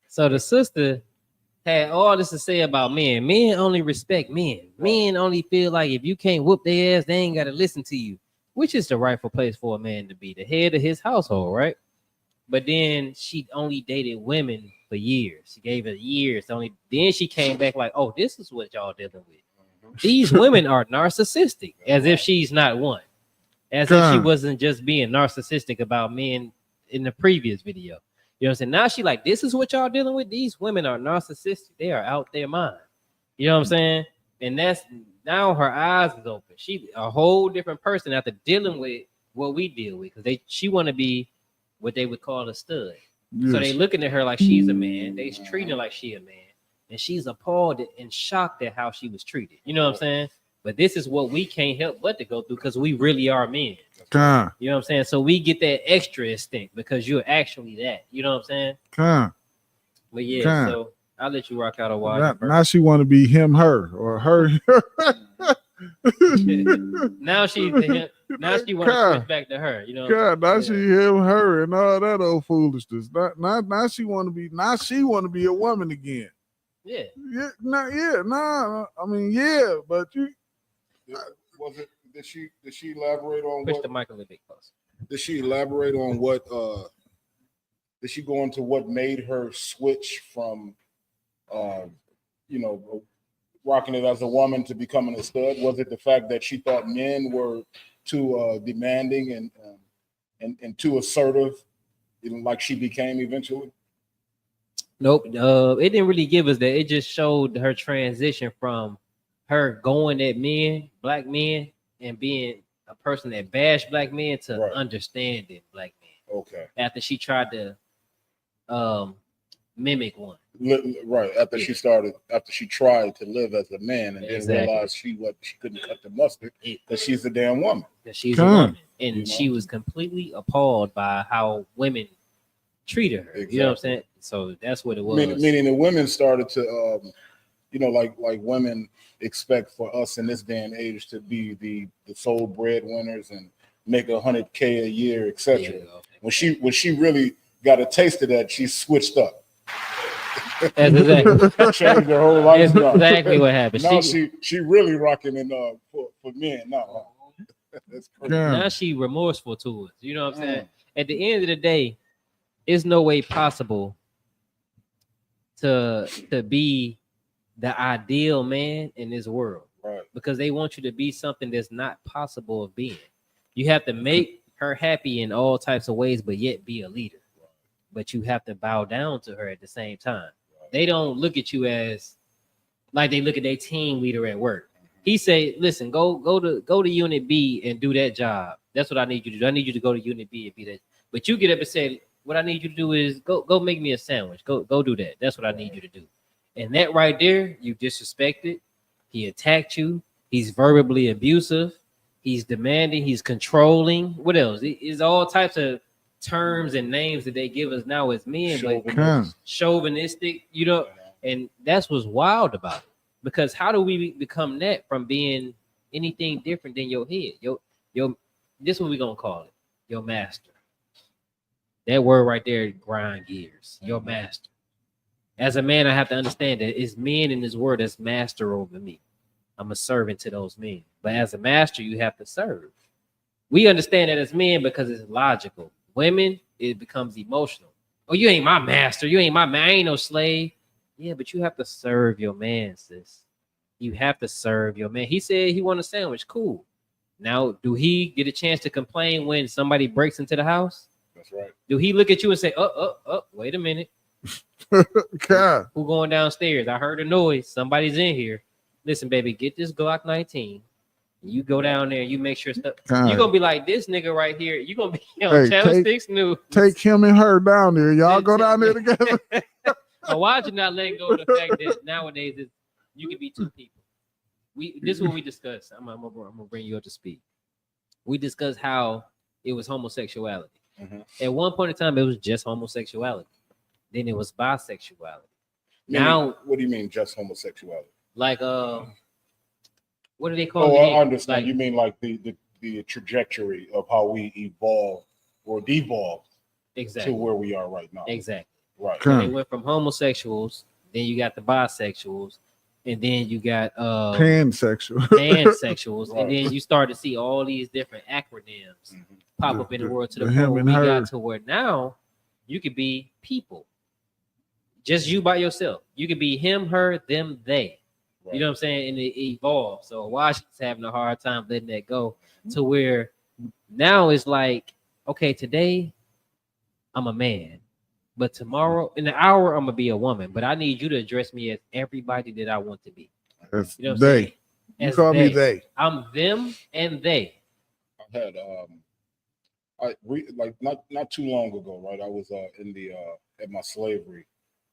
So the sister had all this to say about men. Men only respect men. Men only feel like if you can't whoop their ass, they ain't got to listen to you, which is the rightful place for a man to be, the head of his household, right? But then she only dated women for years. She gave it years. Then she came back like, oh, this is what y'all dealing with. These women are narcissistic, as if she's not one. As if she wasn't just being narcissistic about men in the previous video. You know what I'm saying? Now she like, this is what y'all dealing with. These women are narcissistic. They are out their mind. You know what I'm saying? And that's now her eyes is open. She a whole different person after dealing with what we deal with. Because she want to be what they would call a stud. Yes. So they looking at her like she's a man. They treating her like she a man. And she's appalled and shocked at how she was treated. You know what I'm saying? But this is what we can't help but to go through because we really are men. You know what I'm saying? So we get that extra instinct because you're actually that. You know what I'm saying? But yeah, so I'll let you rock out a while. Now she want to be him, her, or her. now she want to switch back to her. You know? Now she him, her, and all that old foolishness. Now she want to be. Now she want to be a woman again. Yeah. I mean, yeah, but you. Was it? Did she elaborate on push the mic a little bit closer? Did she elaborate on what? Did she go into what made her switch from, rocking it as a woman to becoming a stud? Was it the fact that she thought men were too demanding and too assertive, like she became eventually? Nope. It didn't really give us that. It just showed her transition from her going at men, black men, and being a person that bashed black men to understanding black men. Okay. After she tried to mimic one. Right. After she tried to live as a man and then realized she couldn't cut the mustard because she's a damn woman. That she's a woman. And she was completely appalled by how women treated her. Exactly. You know what I'm saying? So that's what it was. Meaning the women started to like women expect for us in this day and age to be the sole breadwinners and make $100K a year, etc. When she really got a taste of that, she switched up. That's exactly. Changed her whole life. That's exactly what happened. Now she really rocking in for men now. That's crazy. Now she remorseful to us. You know what I'm saying? At the end of the day, it's no way possible to be the ideal man in this world, right? Because they want you to be something that's not possible of being. You have to make her happy in all types of ways, but yet be a leader. Right. But you have to bow down to her at the same time. Right. They don't look at you as like they look at their team leader at work. He say, "Listen, go to Unit B and do that job. That's what I need you to do. I need you to go to Unit B and be that." But you get up and say, "What I need you to do is go make me a sandwich. Go do that. That's what I need you to do." And that right there, you disrespected. He attacked you. He's verbally abusive. He's demanding. He's controlling. What else? It's all types of terms and names that they give us now as men, but chauvinistic, you know. And that's what's wild about it. Because how do we become that from being anything different than your head? Your this is what we're gonna call it. Your master. That word right there grind gears. Your master. As a man, I have to understand that it's men in this world that's master over me. I'm a servant to those men. But as a master, you have to serve. We understand that as men because it's logical. Women, it becomes emotional. Oh, you ain't my master. You ain't my man. I ain't no slave. Yeah, but you have to serve your man, sis. You have to serve your man. He said he want a sandwich. Cool. Now, do he get a chance to complain when somebody breaks into the house? That's right. Do he look at you and say, wait a minute. Who going downstairs? I heard a noise. Somebody's in here. Listen, baby, get this Glock 19. You go down there and you make sure stuff. You're gonna be like this nigga right here. You're gonna be on Channel 6 News. Take him and her down there. Y'all go down there together. Why'd you not let go of the fact that nowadays you can be two people? this is what we discussed. I'm gonna bring you up to speed. We discussed how it was homosexuality. At one point in time, it was just homosexuality. Then it was bisexuality. Now, what do you mean just homosexuality? Like what do they call it? I understand. You mean like the trajectory of how we evolve or devolve exactly to where we are right now. Exactly. Right. So they went from homosexuals, then you got the bisexuals, and then you got pansexual, pansexuals, Right. and then you start to see all these different acronyms pop up in the world to the him point where and we her. got to where now you could be people, just you by yourself. You could be him, her, them, they. You know what I'm saying? And it evolved. So Washington's having a hard time letting that go to where now it's like, okay, today I'm a man, but tomorrow in an hour I'm gonna be a woman. But I need you to address me as everybody that I want to be. As You know what I'm they. saying? You As call me they. I'm them and they. I had like not too long ago, right? I was in the at my slavery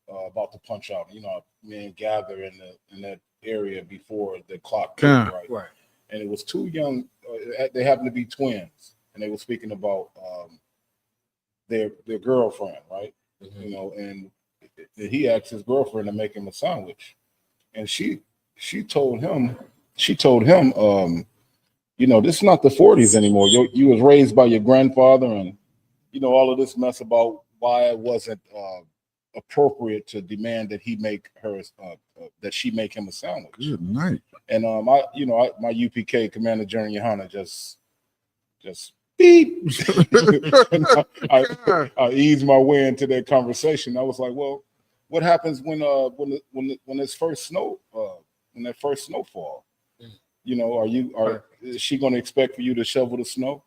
about to punch out. You know, men gather in that area before the clock, right? Right. And it was two young. They happened to be twins, and they were speaking about their girlfriend, right? You know, and he asked his girlfriend to make him a sandwich, and she told him, you know, this is not the 40s anymore. You was raised by your grandfather, and you know all of this mess about why it wasn't appropriate to demand that he make her that she make him a sandwich. Good night. And my UPK Commander General Yohana just beep. And I eased my way into that conversation. I was like, well, what happens when this first snow when that first snowfall? You know, is she going to expect for you to shovel the snow?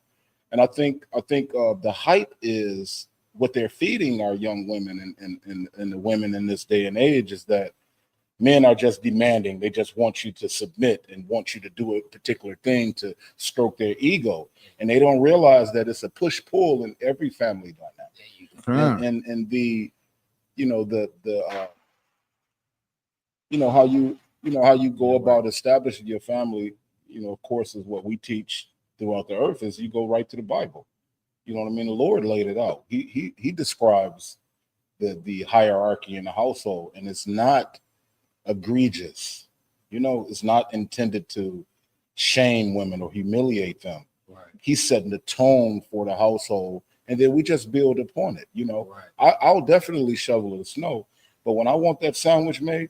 And I think the hype is what they're feeding our young women and the women in this day and age is that men are just demanding. They just want you to submit and want you to do a particular thing to stroke their ego. And they don't realize that it's a push-pull in every family dynamic. And the, you know, how you go about establishing your family, you know, of course, is what we teach throughout the earth is you go right to the Bible. You know what I mean? The Lord laid it out. He describes the hierarchy in the household, and it's not egregious. You know, it's not intended to shame women or humiliate them. Right. He's setting the tone for the household, and then we just build upon it. You know, I'll definitely shovel the snow, but when I want that sandwich made,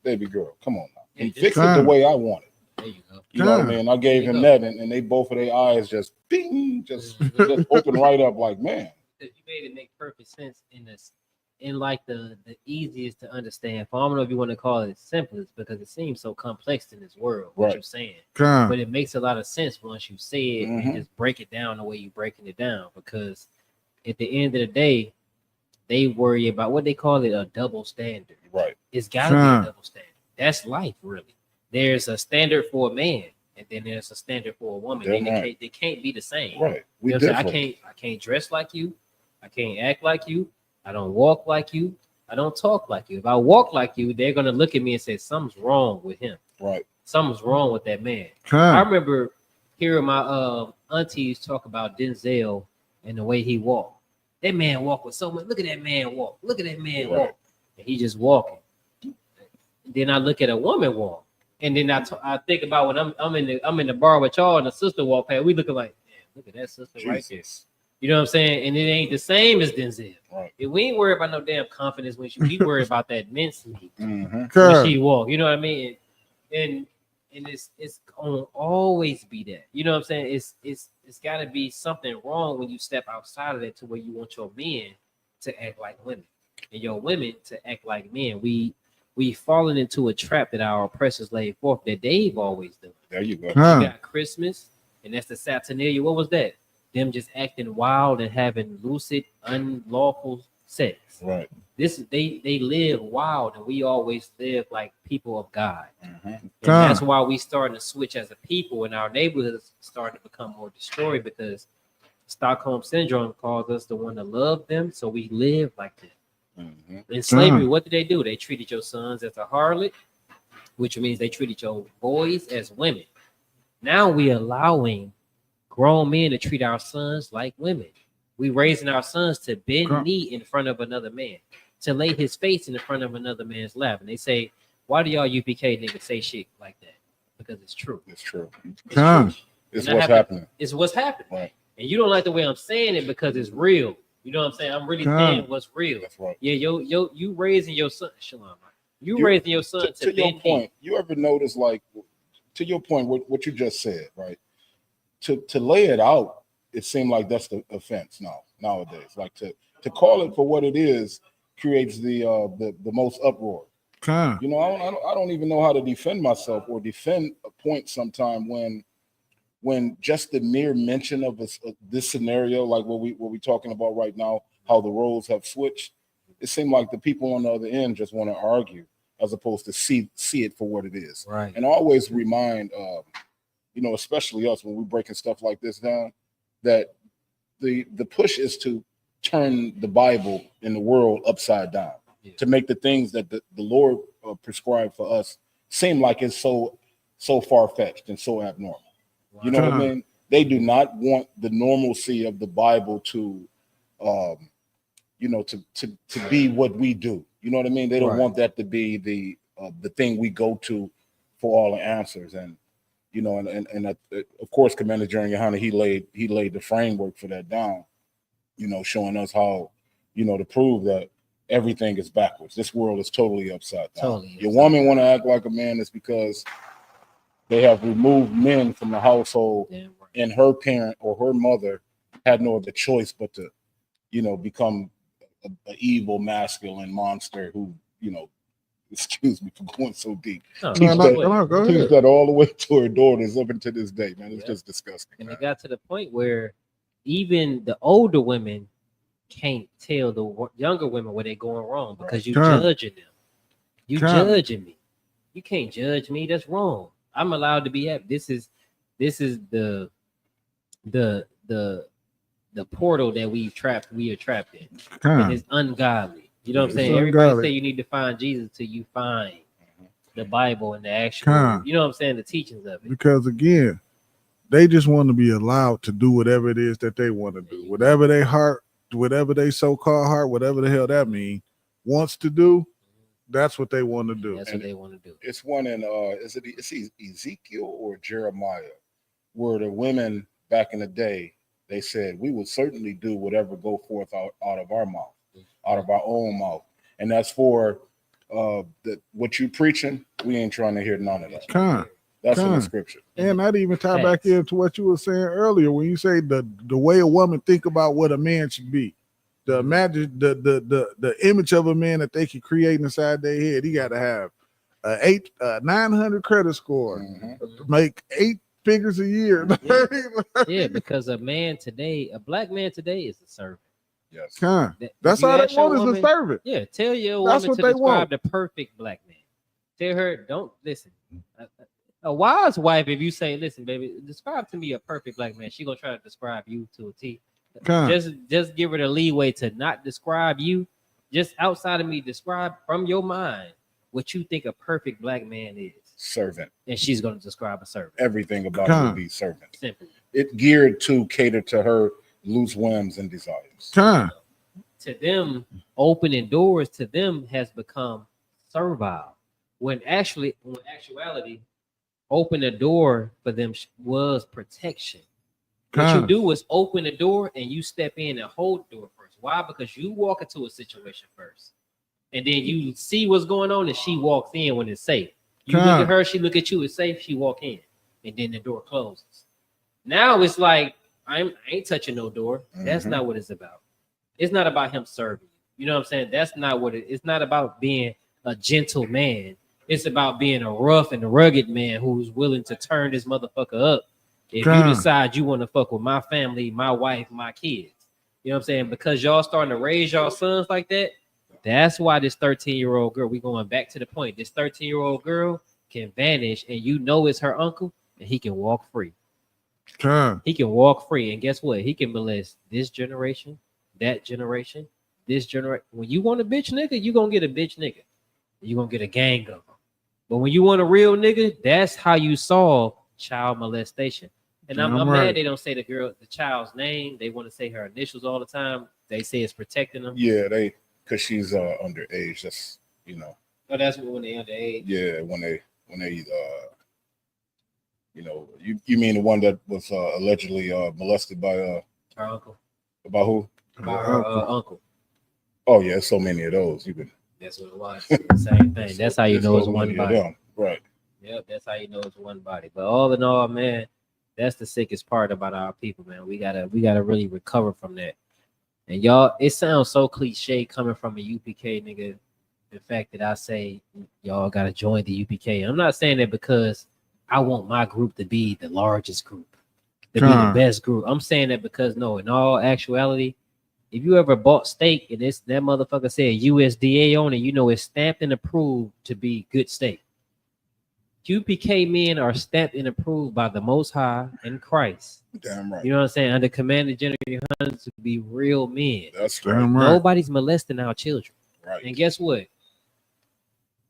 baby girl, come on now, and fix it the way I want it. There you go. You know what I mean? I gave him that, and they both of their eyes just bing, just open right up, like, man. You made it make perfect sense in like the easiest to understand. I don't know if you want to call it simplest because it seems so complex in this world. What you're saying, but it makes a lot of sense once you say it and just break it down the way you're breaking it down. Because at the end of the day, they worry about what they call it a double standard. Right. It's got to be a double standard. That's life, really. There's a standard for a man, and then there's a standard for a woman. They can't be the same. Right. You know what I'm saying? I can't dress like you. I can't act like you. I don't walk like you. I don't talk like you. If I walk like you, they're gonna look at me and say something's wrong with him. Right. Something's wrong with that man. I remember hearing my aunties talk about Denzel and the way he walked. That man walked with so much. Look at that man walk. Look at that man walk. And he just walking. Then I look at a woman walk. And then I think about when I'm in the bar with y'all and the sister walk past, we looking like, man, look at that sister right there. You know what I'm saying? And it ain't the same as Denzel. Right. If we ain't worried about no damn confidence when we worry about that mincemeat when she walk. You know what I mean? And it's gonna always be that. You know what I'm saying? It's got to be something wrong when you step outside of that to where you want your men to act like women and your women to act like men. We've fallen into a trap that our oppressors laid forth that they've always done. There you go. You got Christmas, and that's the Saturnalia. What was that? Them just acting wild and having lucid, unlawful sex. Right. They live wild, and we always live like people of God. And that's why we starting to switch as a people, and our neighborhoods starting to become more destroyed because Stockholm syndrome calls us the one to love them, so we live like them. In slavery, what did they do? They treated your sons as a harlot. which means they treated your boys as women. Now we allowing grown men to treat our sons like women. We raising our sons to bend knee in front of another man, to lay his face in front of another man's lap. And they say, why do y'all UPK niggas say shit like that? Because it's true. It's true. It's true. It's what's happening. It's what's happening. Right. And you don't like the way I'm saying it because it's real. You know what I'm saying? I'm really saying what's real. That's right. Yeah, you raising your son, Shalom. You raising your son to your point. You ever notice, like, to your point, what you just said, right? To lay it out, it seemed like that's the offense nowadays. Like to call it for what it is creates the most uproar. You know, I don't even know how to defend myself or defend a point sometime when just the mere mention of this scenario, like what we talking about right now, how the roles have switched, it seemed like the people on the other end just want to argue as opposed to see it for what it is. Right. And I always remind, you know, especially us when we're breaking stuff like this down, that the push is to turn the Bible in the world upside down, to make the things that the Lord prescribed for us seem like it's so far-fetched and so abnormal. You know what I mean? They do not want the normalcy of the Bible to, you know, to be what we do. You know what I mean? They don't want that to be the thing we go to for all the answers. And you know, and of course, Commander Jerry Yohana, he laid the framework for that down. You know, showing us how, you know, to prove that everything is backwards. This world is totally upside down. Your woman want to act like a man is because they have removed men from the household, and her parent or her mother had no other choice but to, you know, become an evil masculine monster who, you know, excuse me for going so deep. Teach that all the way to her daughters up until this day, man. It's just disgusting. And it got to the point where even the older women can't tell the younger women where they're going wrong because you judging them. You judging me. You can't judge me. That's wrong. I'm allowed to be happy. This is the portal that we are trapped in. And it's ungodly. You know what I'm saying? Everybody say you need to find Jesus till you find the Bible and the actual, you know what I'm saying, the teachings of it. Because again, they just want to be allowed to do whatever it is that they want to do. Whatever they heart, whatever they so-called heart, whatever the hell that means, wants to do, that's what they want to do. That's what they want to do. It's one in it's Ezekiel or Jeremiah, where the women back in the day, they said, we will certainly do whatever go forth out of our mouth, out of our own mouth. And that's for what you preaching, we ain't trying to hear none of that. That's in the scripture. And that even tie back into what you were saying earlier when you say the way a woman think about what a man should be. The imagine the image of a man that they can create inside their head. He got to have 900 credit score, make 8 figures a year. Yeah, because a black man today is a servant. Yes. That's all they want is a servant. Yeah, tell your woman to describe the perfect black man. Tell her, don't listen. A wise wife, if you say, listen, baby, describe to me a perfect black man, she gonna try to describe you to a T. Just give her the leeway to not describe you. Just outside of me, describe from your mind what you think a perfect black man is. Servant. And she's going to describe a servant. Everything about it would be servant. Simple. It geared to cater to her loose whims and desires. To them, opening doors to them has become servile. When actuality, open a door for them was protection. What you do is open the door and you step in and hold the door first. Why? Because you walk into a situation first. And then you see what's going on and she walks in when it's safe. You look at her, she look at you, it's safe, she walk in. And then the door closes. Now it's like, I ain't touching no door. That's not what it's about. It's not about him serving you. You know what I'm saying? That's not what it's not about being a gentle man. It's about being a rough and rugged man who's willing to turn this motherfucker up. If you decide you want to fuck with my family, my wife, my kids, you know what I'm saying? Because y'all starting to raise y'all sons like that, that's why this 13-year-old girl, we going back to the point, this 13-year-old girl can vanish and you know it's her uncle and he can walk free. He can walk free. And guess what? He can molest this generation, that generation, this generation. When you want a bitch nigga, you going to get a bitch nigga. You're going to get a gang of them. But when you want a real nigga, that's how you solve child molestation. And I'm mad they don't say the child's name. They want to say her initials all the time. They say it's protecting them. Yeah, because she's underage. That's Oh, that's when they underage. Yeah, when they you mean the one that was allegedly molested by her uncle. By who? By her uncle. Oh yeah, so many of those. That's what it was. Same thing. That's how you know it's one body. Right. Yep, that's how you know it's one body. But all in all, man, that's the sickest part about our people, man. We gotta really recover from that. And y'all, it sounds so cliche coming from a UPK nigga. The fact that I say y'all gotta join the UPK. I'm not saying that because I want my group to be the largest group, to be the best group. I'm saying that because no, in all actuality, if you ever bought steak and that motherfucker said USDA on it, you know it's stamped and approved to be good steak. UPK men are stamped and approved by the Most High and Christ. Damn right. You know what I'm saying? Under Commander General Hunters to be real men. That's damn right. Nobody's molesting our children. Right. And guess what?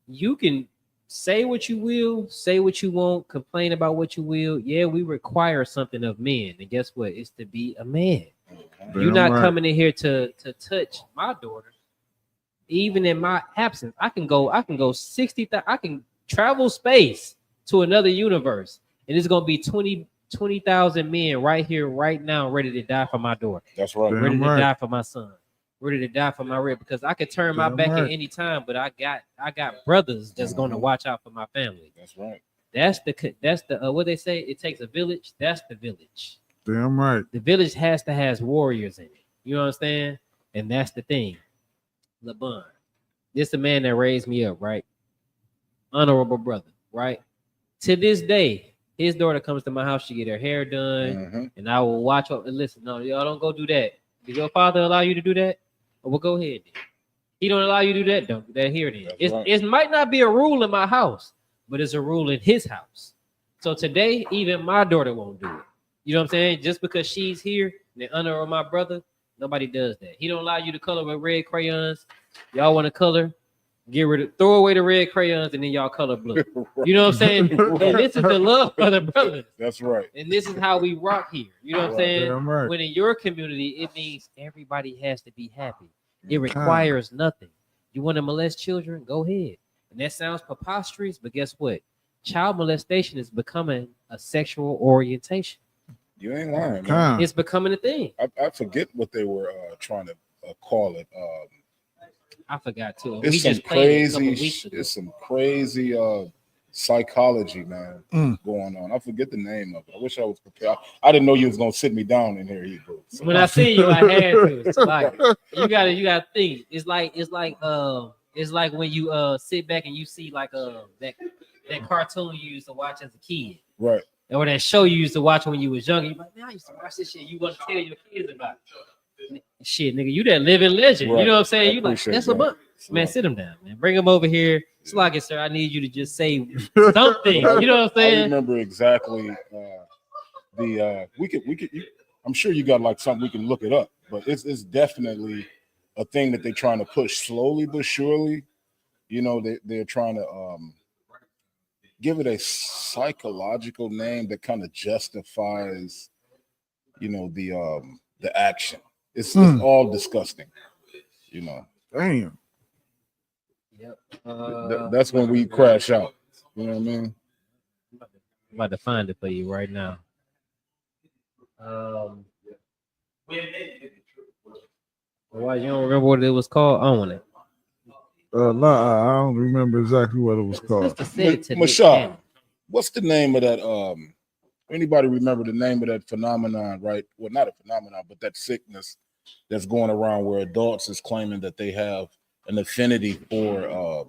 You can say what you will, say what you want, complain about what you will. Yeah, we require something of men. And guess what? It's to be a man. You're not coming in here to touch my daughter. Even in my absence, I can go 60,000. I can travel space to another universe, and it's gonna be 20,000 men right here, right now, ready to die for my daughter. That's right. Ready to die for my son. Ready to die for my rib, because I could turn my back at any time, but I got brothers that's gonna watch out for my family. That's right. That's the what they say. It takes a village. That's the village. Damn right. The village has to have warriors in it. You understand? And that's the thing. LeBron, this the man that raised me up, right? Honorable brother, right? To this day, his daughter comes to my house. She get her hair done, and I will watch her and listen. No, y'all don't go do that. Did your father allow you to do that? Well, go ahead. Then. He don't allow you to do that. Don't do that here. Then it might not be a rule in my house, but it's a rule in his house. So today, even my daughter won't do it. You know what I'm saying? Just because she's here, in honor of my brother, nobody does that. He don't allow you to color with red crayons. Y'all want to color? Throw away the red crayons, and then y'all color blue. You know what I'm saying? And this is the love for the brothers. That's right. And this is how we rock here. You know what I'm saying? Right. When in your community, it means everybody has to be happy. It requires nothing. You want to molest children? Go ahead. And that sounds preposterous, but guess what? Child molestation is becoming a sexual orientation. You ain't lying, man. It's becoming a thing. I forget what they were trying to call it. I forgot too. It's some crazy psychology, man, going on. I forget the name of it. I wish I was prepared. I didn't know you was gonna sit me down in here, Hebrew. So. When I see you, I had to. It's like you gotta think. It's like when you sit back and you see like that cartoon you used to watch as a kid, right? Or that show you used to watch when you was younger. You're like, man, I used to watch this shit. You want to tell your kids about it. Shit, nigga, you that living legend. Right. You know what I'm saying? You like, that's a book. Man, sit him down, man. Bring him over here. It's like it, sir. I need you to just say something. You know what I'm saying? I remember exactly we could I'm sure you got like something we can look it up, but it's definitely a thing that they're trying to push slowly but surely. You know, they're trying to give it a psychological name that kind of justifies, you know, the action. It's all disgusting, you know. Damn. Yep. That's when we crash out. You know what I mean? I'm about to find it for you right now. Why you don't remember what it was called? I want it. Nah, I don't remember exactly what it was called. Mashal, what's the name of that? Anybody remember the name of that phenomenon, right? Well, not a phenomenon, but that sickness that's going around where adults is claiming that they have an affinity for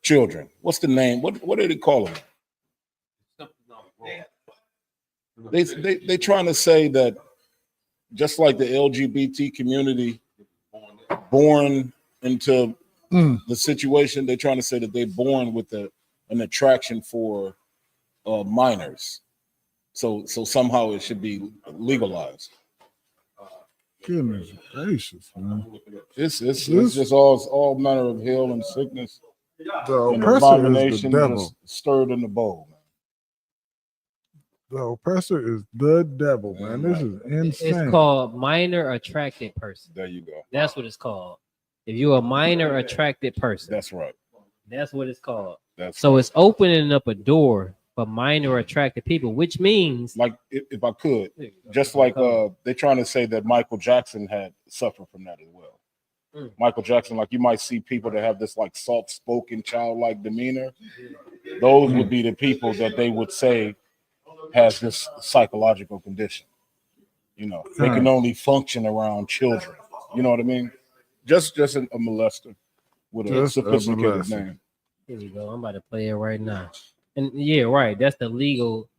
children. What's the name? What do they call them? They trying to say that just like the LGBT community born into the situation, they're trying to say that they're born with an attraction for minors. So somehow it should be legalized. Goodness gracious, man. It's just all manner of hell and sickness. The An oppressor is the abomination devil. just stirred in the bowl, man. The oppressor is the devil, man. This is insane. It's called minor attracted person. There you go. That's what it's called. If you're a minor attracted person, That's right. that's what it's called. That's so right. it's opening up a door for minor attracted people, which means, like, if I could, just like they're trying to say that Michael Jackson had suffered from that as well. Michael Jackson, like you might see people that have this like soft-spoken, childlike demeanor. Those would be the people that they would say has this psychological condition. You know, they can only function around children. You know what I mean? Just a molester with a sophisticated name. Here we go. I'm about to play it right now. And yeah, right. That's the legal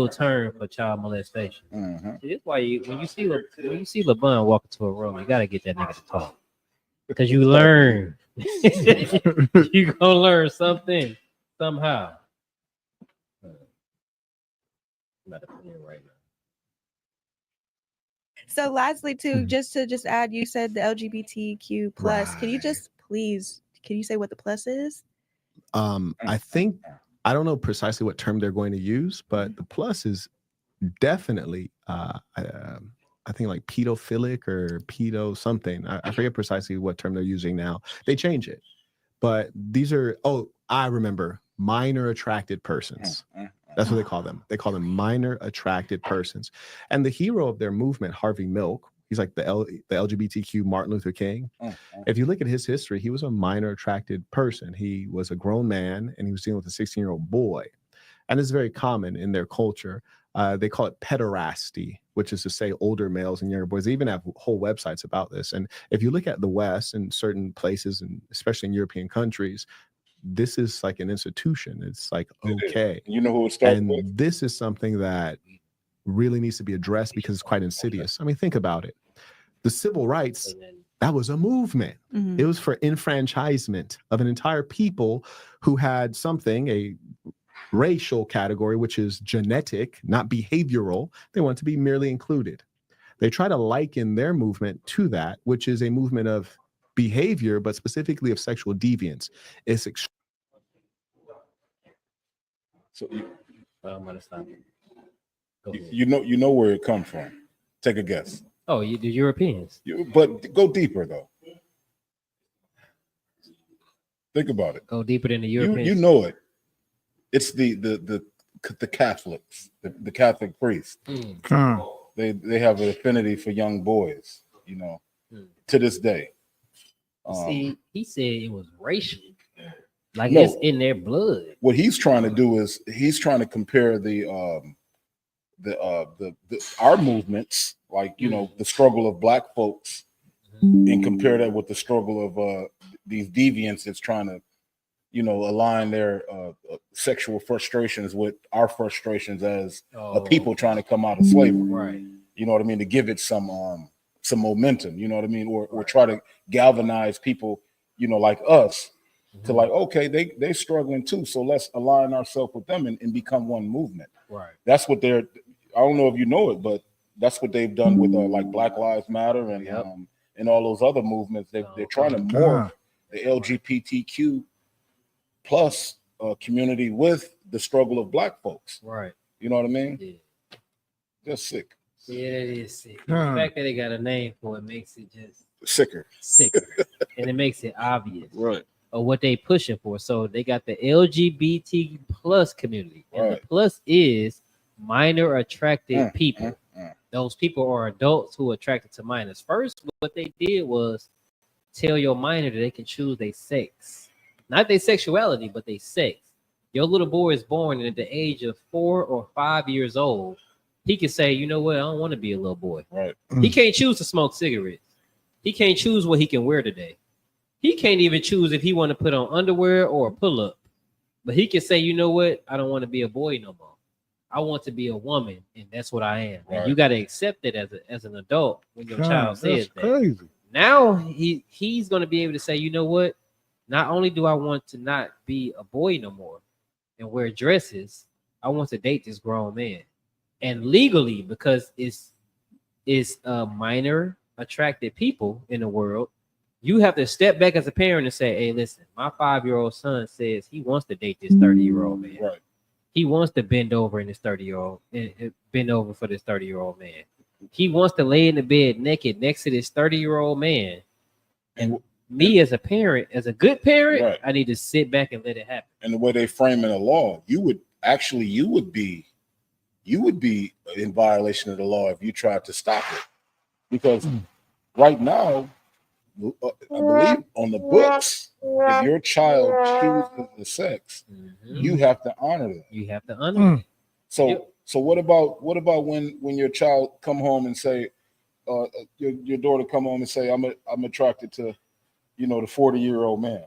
term for child molestation. See, that's why when you see LeBron walk into a room, you gotta get that nigga to talk. Because you learn. You gonna learn something somehow. I'm about to play it right now. So lastly, too, just to add, you said the LGBTQ plus. Can you just please, can you say what the plus is? I think I don't know precisely what term they're going to use, but the plus is definitely I think like pedophilic or pedo something. I forget precisely what term they're using now. They change it, but these are I remember minor attracted persons. That's what they call them. They call them minor attracted persons. And the hero of their movement, Harvey Milk, he's like the LGBTQ Martin Luther King. If you look at his history, he was a minor attracted person. He was a grown man and he was dealing with a 16-year-old boy. And it's very common in their culture. They call it pederasty, which is to say older males and younger boys. They even have whole websites about this. And if you look at the West and certain places, and especially in European countries, this is like an institution. It's like, okay. You know who it started and with? This is something that really needs to be addressed because it's quite insidious. I mean, think about it. The civil rights, that was a movement. It was for enfranchisement of an entire people who had something, a racial category, which is genetic, not behavioral. They want to be merely included. They try to liken their movement to that, which is a movement of behavior, but specifically of sexual deviance. It's So I'm gonna stop. you know where it comes from. Take a guess. Oh, the Europeans. But go deeper though. Think about it. Go deeper than the Europeans. You know it. It's the Catholics, the Catholic priests. They have an affinity for young boys, you know, to this day. See, he said it was racial. Like No. it's in their blood. What he's trying to do is he's trying to compare our movements, like, you know, the struggle of Black folks, and compare that with the struggle of these deviants that's trying to, you know, align their sexual frustrations with our frustrations as a people trying to come out of slavery. Right. You know what I mean? To give it some momentum, you know what I mean? Or try to galvanize people, you know, like us to like, okay, they're struggling too. So let's align ourselves with them and become one movement. Right. That's what I don't know if you know it, but that's what they've done with like Black Lives Matter and all those other movements. They're trying to morph the LGBTQ plus community with the struggle of Black folks. Right. You know what I mean? Yeah. Just sick. Yeah, it is sick. The fact that they got a name for it makes it just sicker. And it makes it obvious. Right. Of what they pushing for. So they got the LGBT plus community. And Right. the plus is minor attracted people. Those people are adults who are attracted to minors. First, what they did was tell your minor that they can choose their sex. Not their sexuality, but their sex. Your little boy is born and at the age of 4 or 5 years old, he can say, you know what, I don't want to be a little boy. Right. He can't choose to smoke cigarettes. He can't choose what he can wear today. He can't even choose if he want to put on underwear or a pull-up. But he can say, you know what, I don't want to be a boy no more. I want to be a woman, and that's what I am. Right. And you got to accept it as an adult when your child says that. Crazy. Now he's going to be able to say, you know what, not only do I want to not be a boy no more and wear dresses, I want to date this grown man. And legally, because it's minor attracted people in the world, You have to step back as a parent and say, hey, listen, my 5-year-old son says he wants to date this 30-year-old man. Right. He wants to bend over in this 30-year-old, bend over for this 30-year-old man. He wants to lay in the bed naked next to this 30-year-old man. And me as a parent, as a good parent, Right. I need to sit back and let it happen. And the way they frame in the law, you would be in violation of the law if you tried to stop it. Because right now, I believe on the books, if your child chooses the sex, you have to honor that. You have to honor it. So what about when your child come home and say, your daughter come home and say, I'm attracted to, the 40-year-old man.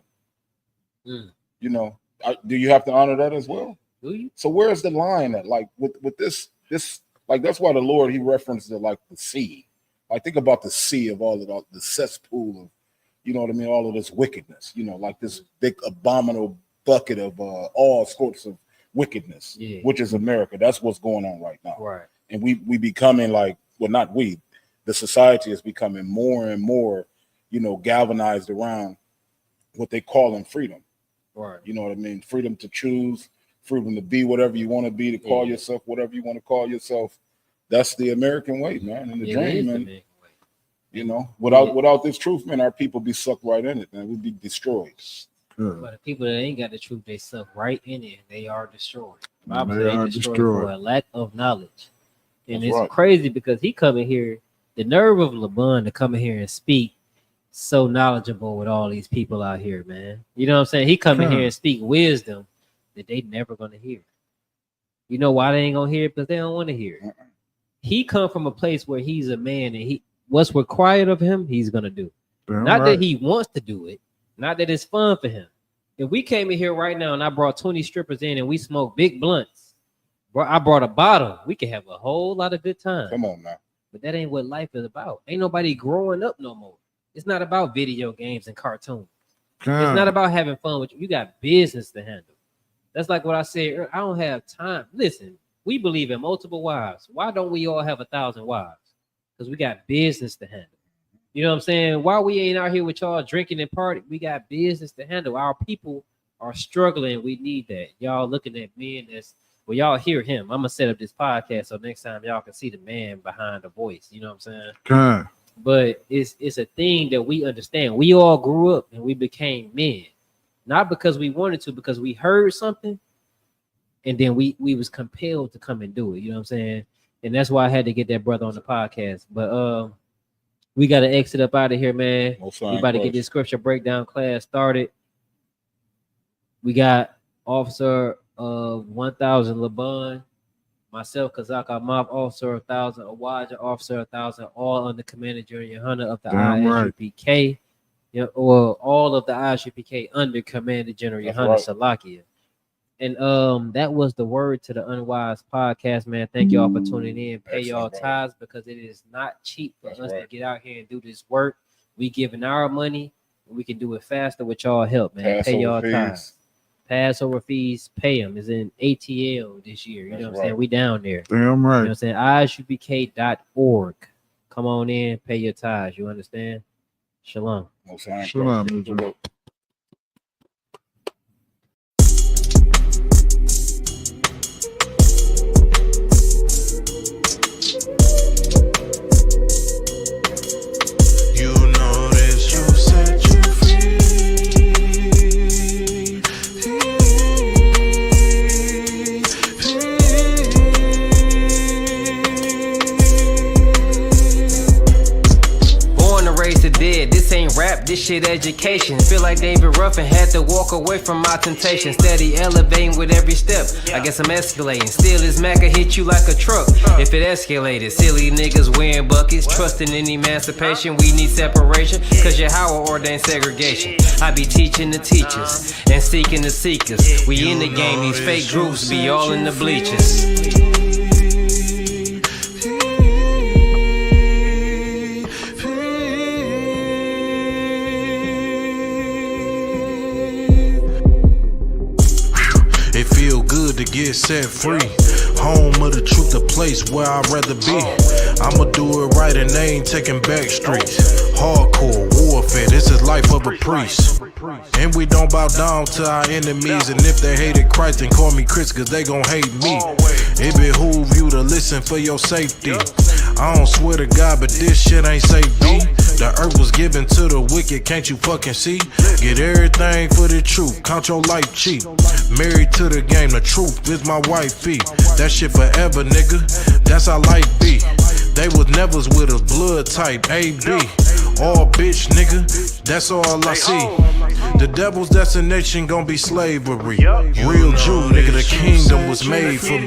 Do you have to honor that as well? Do you? So where's the line at? Like with this like that's why the Lord, he referenced it like the sea. I think about the sea of all of the cesspool of, all of this wickedness, like this big abominable bucket of all sorts of wickedness, which is America. That's what's going on right now. Right. And we becoming like, well, not we, the society is becoming more and more, galvanized around what they call freedom. Right. You know what I mean? Freedom to choose, freedom to be whatever you want to be, to call yourself whatever you want to call yourself. That's the American way, man, and the dream, man. Without this truth, man, our people be sucked right in it, man. We'd be destroyed. But the people that ain't got the truth, they suck right in it. They are destroyed. The Bible They says are they destroyed destroyed. for a lack of knowledge. And That's it's right. crazy because he come in here, the nerve of LeBron to come in here and speak so knowledgeable with all these people out here, man. You know what I'm saying? He come in here and speak wisdom that they never gonna hear. You know why they ain't gonna hear it? Because they don't want to hear it. He come from a place where he's a man, and what's required of him, he's gonna do. Not that he wants to do it, not that it's fun for him. If we came in here right now and I brought 20 strippers in and we smoked big blunts, I brought a bottle, we could have a whole lot of good time. Come on now. But that ain't what life is about. Ain't nobody growing up no more. It's not about video games and cartoons. It's not about having fun with you. You got business to handle. That's like what I said earlier. I don't have time. Listen, we believe in multiple wives. Why don't we all have 1,000 wives? Because we got business to handle. You know what I'm saying? Why we ain't out here with y'all drinking and partying? We got business to handle. Our people are struggling. We need that. Y'all looking at men well, y'all hear him. I'm gonna set up this podcast so next time y'all can see the man behind the voice. You know what I'm saying? But it's a thing that we understand. We all grew up and we became men, not because we wanted to, because we heard something, and then we was compelled to come and do it. You know what I'm saying? And that's why I had to get that brother on the podcast. But we got to exit up out of here, man. We about to get this scripture breakdown class started. We got Officer of 1,000 Laban, myself, Kazak Ahmad, Officer of 1,000, Awaja, Officer of 1,000, all under Commander Junior Hunter of the ISUPK. Or all of the ISUPK under Commander General Hunter Salakia. And that was the word to the Unwise podcast, man. Thank y'all for tuning in. Pay y'all tithes, because it is not cheap for us to get out here and do this work. We giving our money, and we can do it faster with y'all help, man. Pay y'all tithes. Passover fees, pay them. Is in ATL this year. You know what I'm saying? We down there. Damn right. You know what I'm saying? ISUPK.org. Come on in, pay your tithes. You understand? Shalom. Shalom. You know this, you set you free. Born and raised to dead. This ain't rap, this shit education. Feel like David Ruffin had to walk away from my temptation. Steady elevating with every step. I guess I'm escalating. Still, this Mac will hit you like a truck if it escalated. Silly niggas wearing buckets, trusting in emancipation. We need separation, cause your Howard ordained segregation. I be teaching the teachers and seeking the seekers. We in the game, these fake groups be all in the bleachers. It feel good to get set free. Home of the truth, the place where I'd rather be. I'ma do it right and they ain't taking back streets. Hardcore warfare, this is life. a priest. And we don't bow down to our enemies. And if they hated Christ, then call me Chris, cause they gon' hate me. It behoove you to listen for your safety. I don't swear to God, but this shit ain't safe, B. The earth was given to the wicked, can't you fucking see? Get everything for the truth, count your life cheap. Married to the game, the truth is my wifey. That shit forever, nigga, that's how life be. They was nevers with us, blood type, AB. All bitch, nigga, that's all I see. The devil's destination gon' be slavery. Real Jew, nigga, the kingdom was made for me.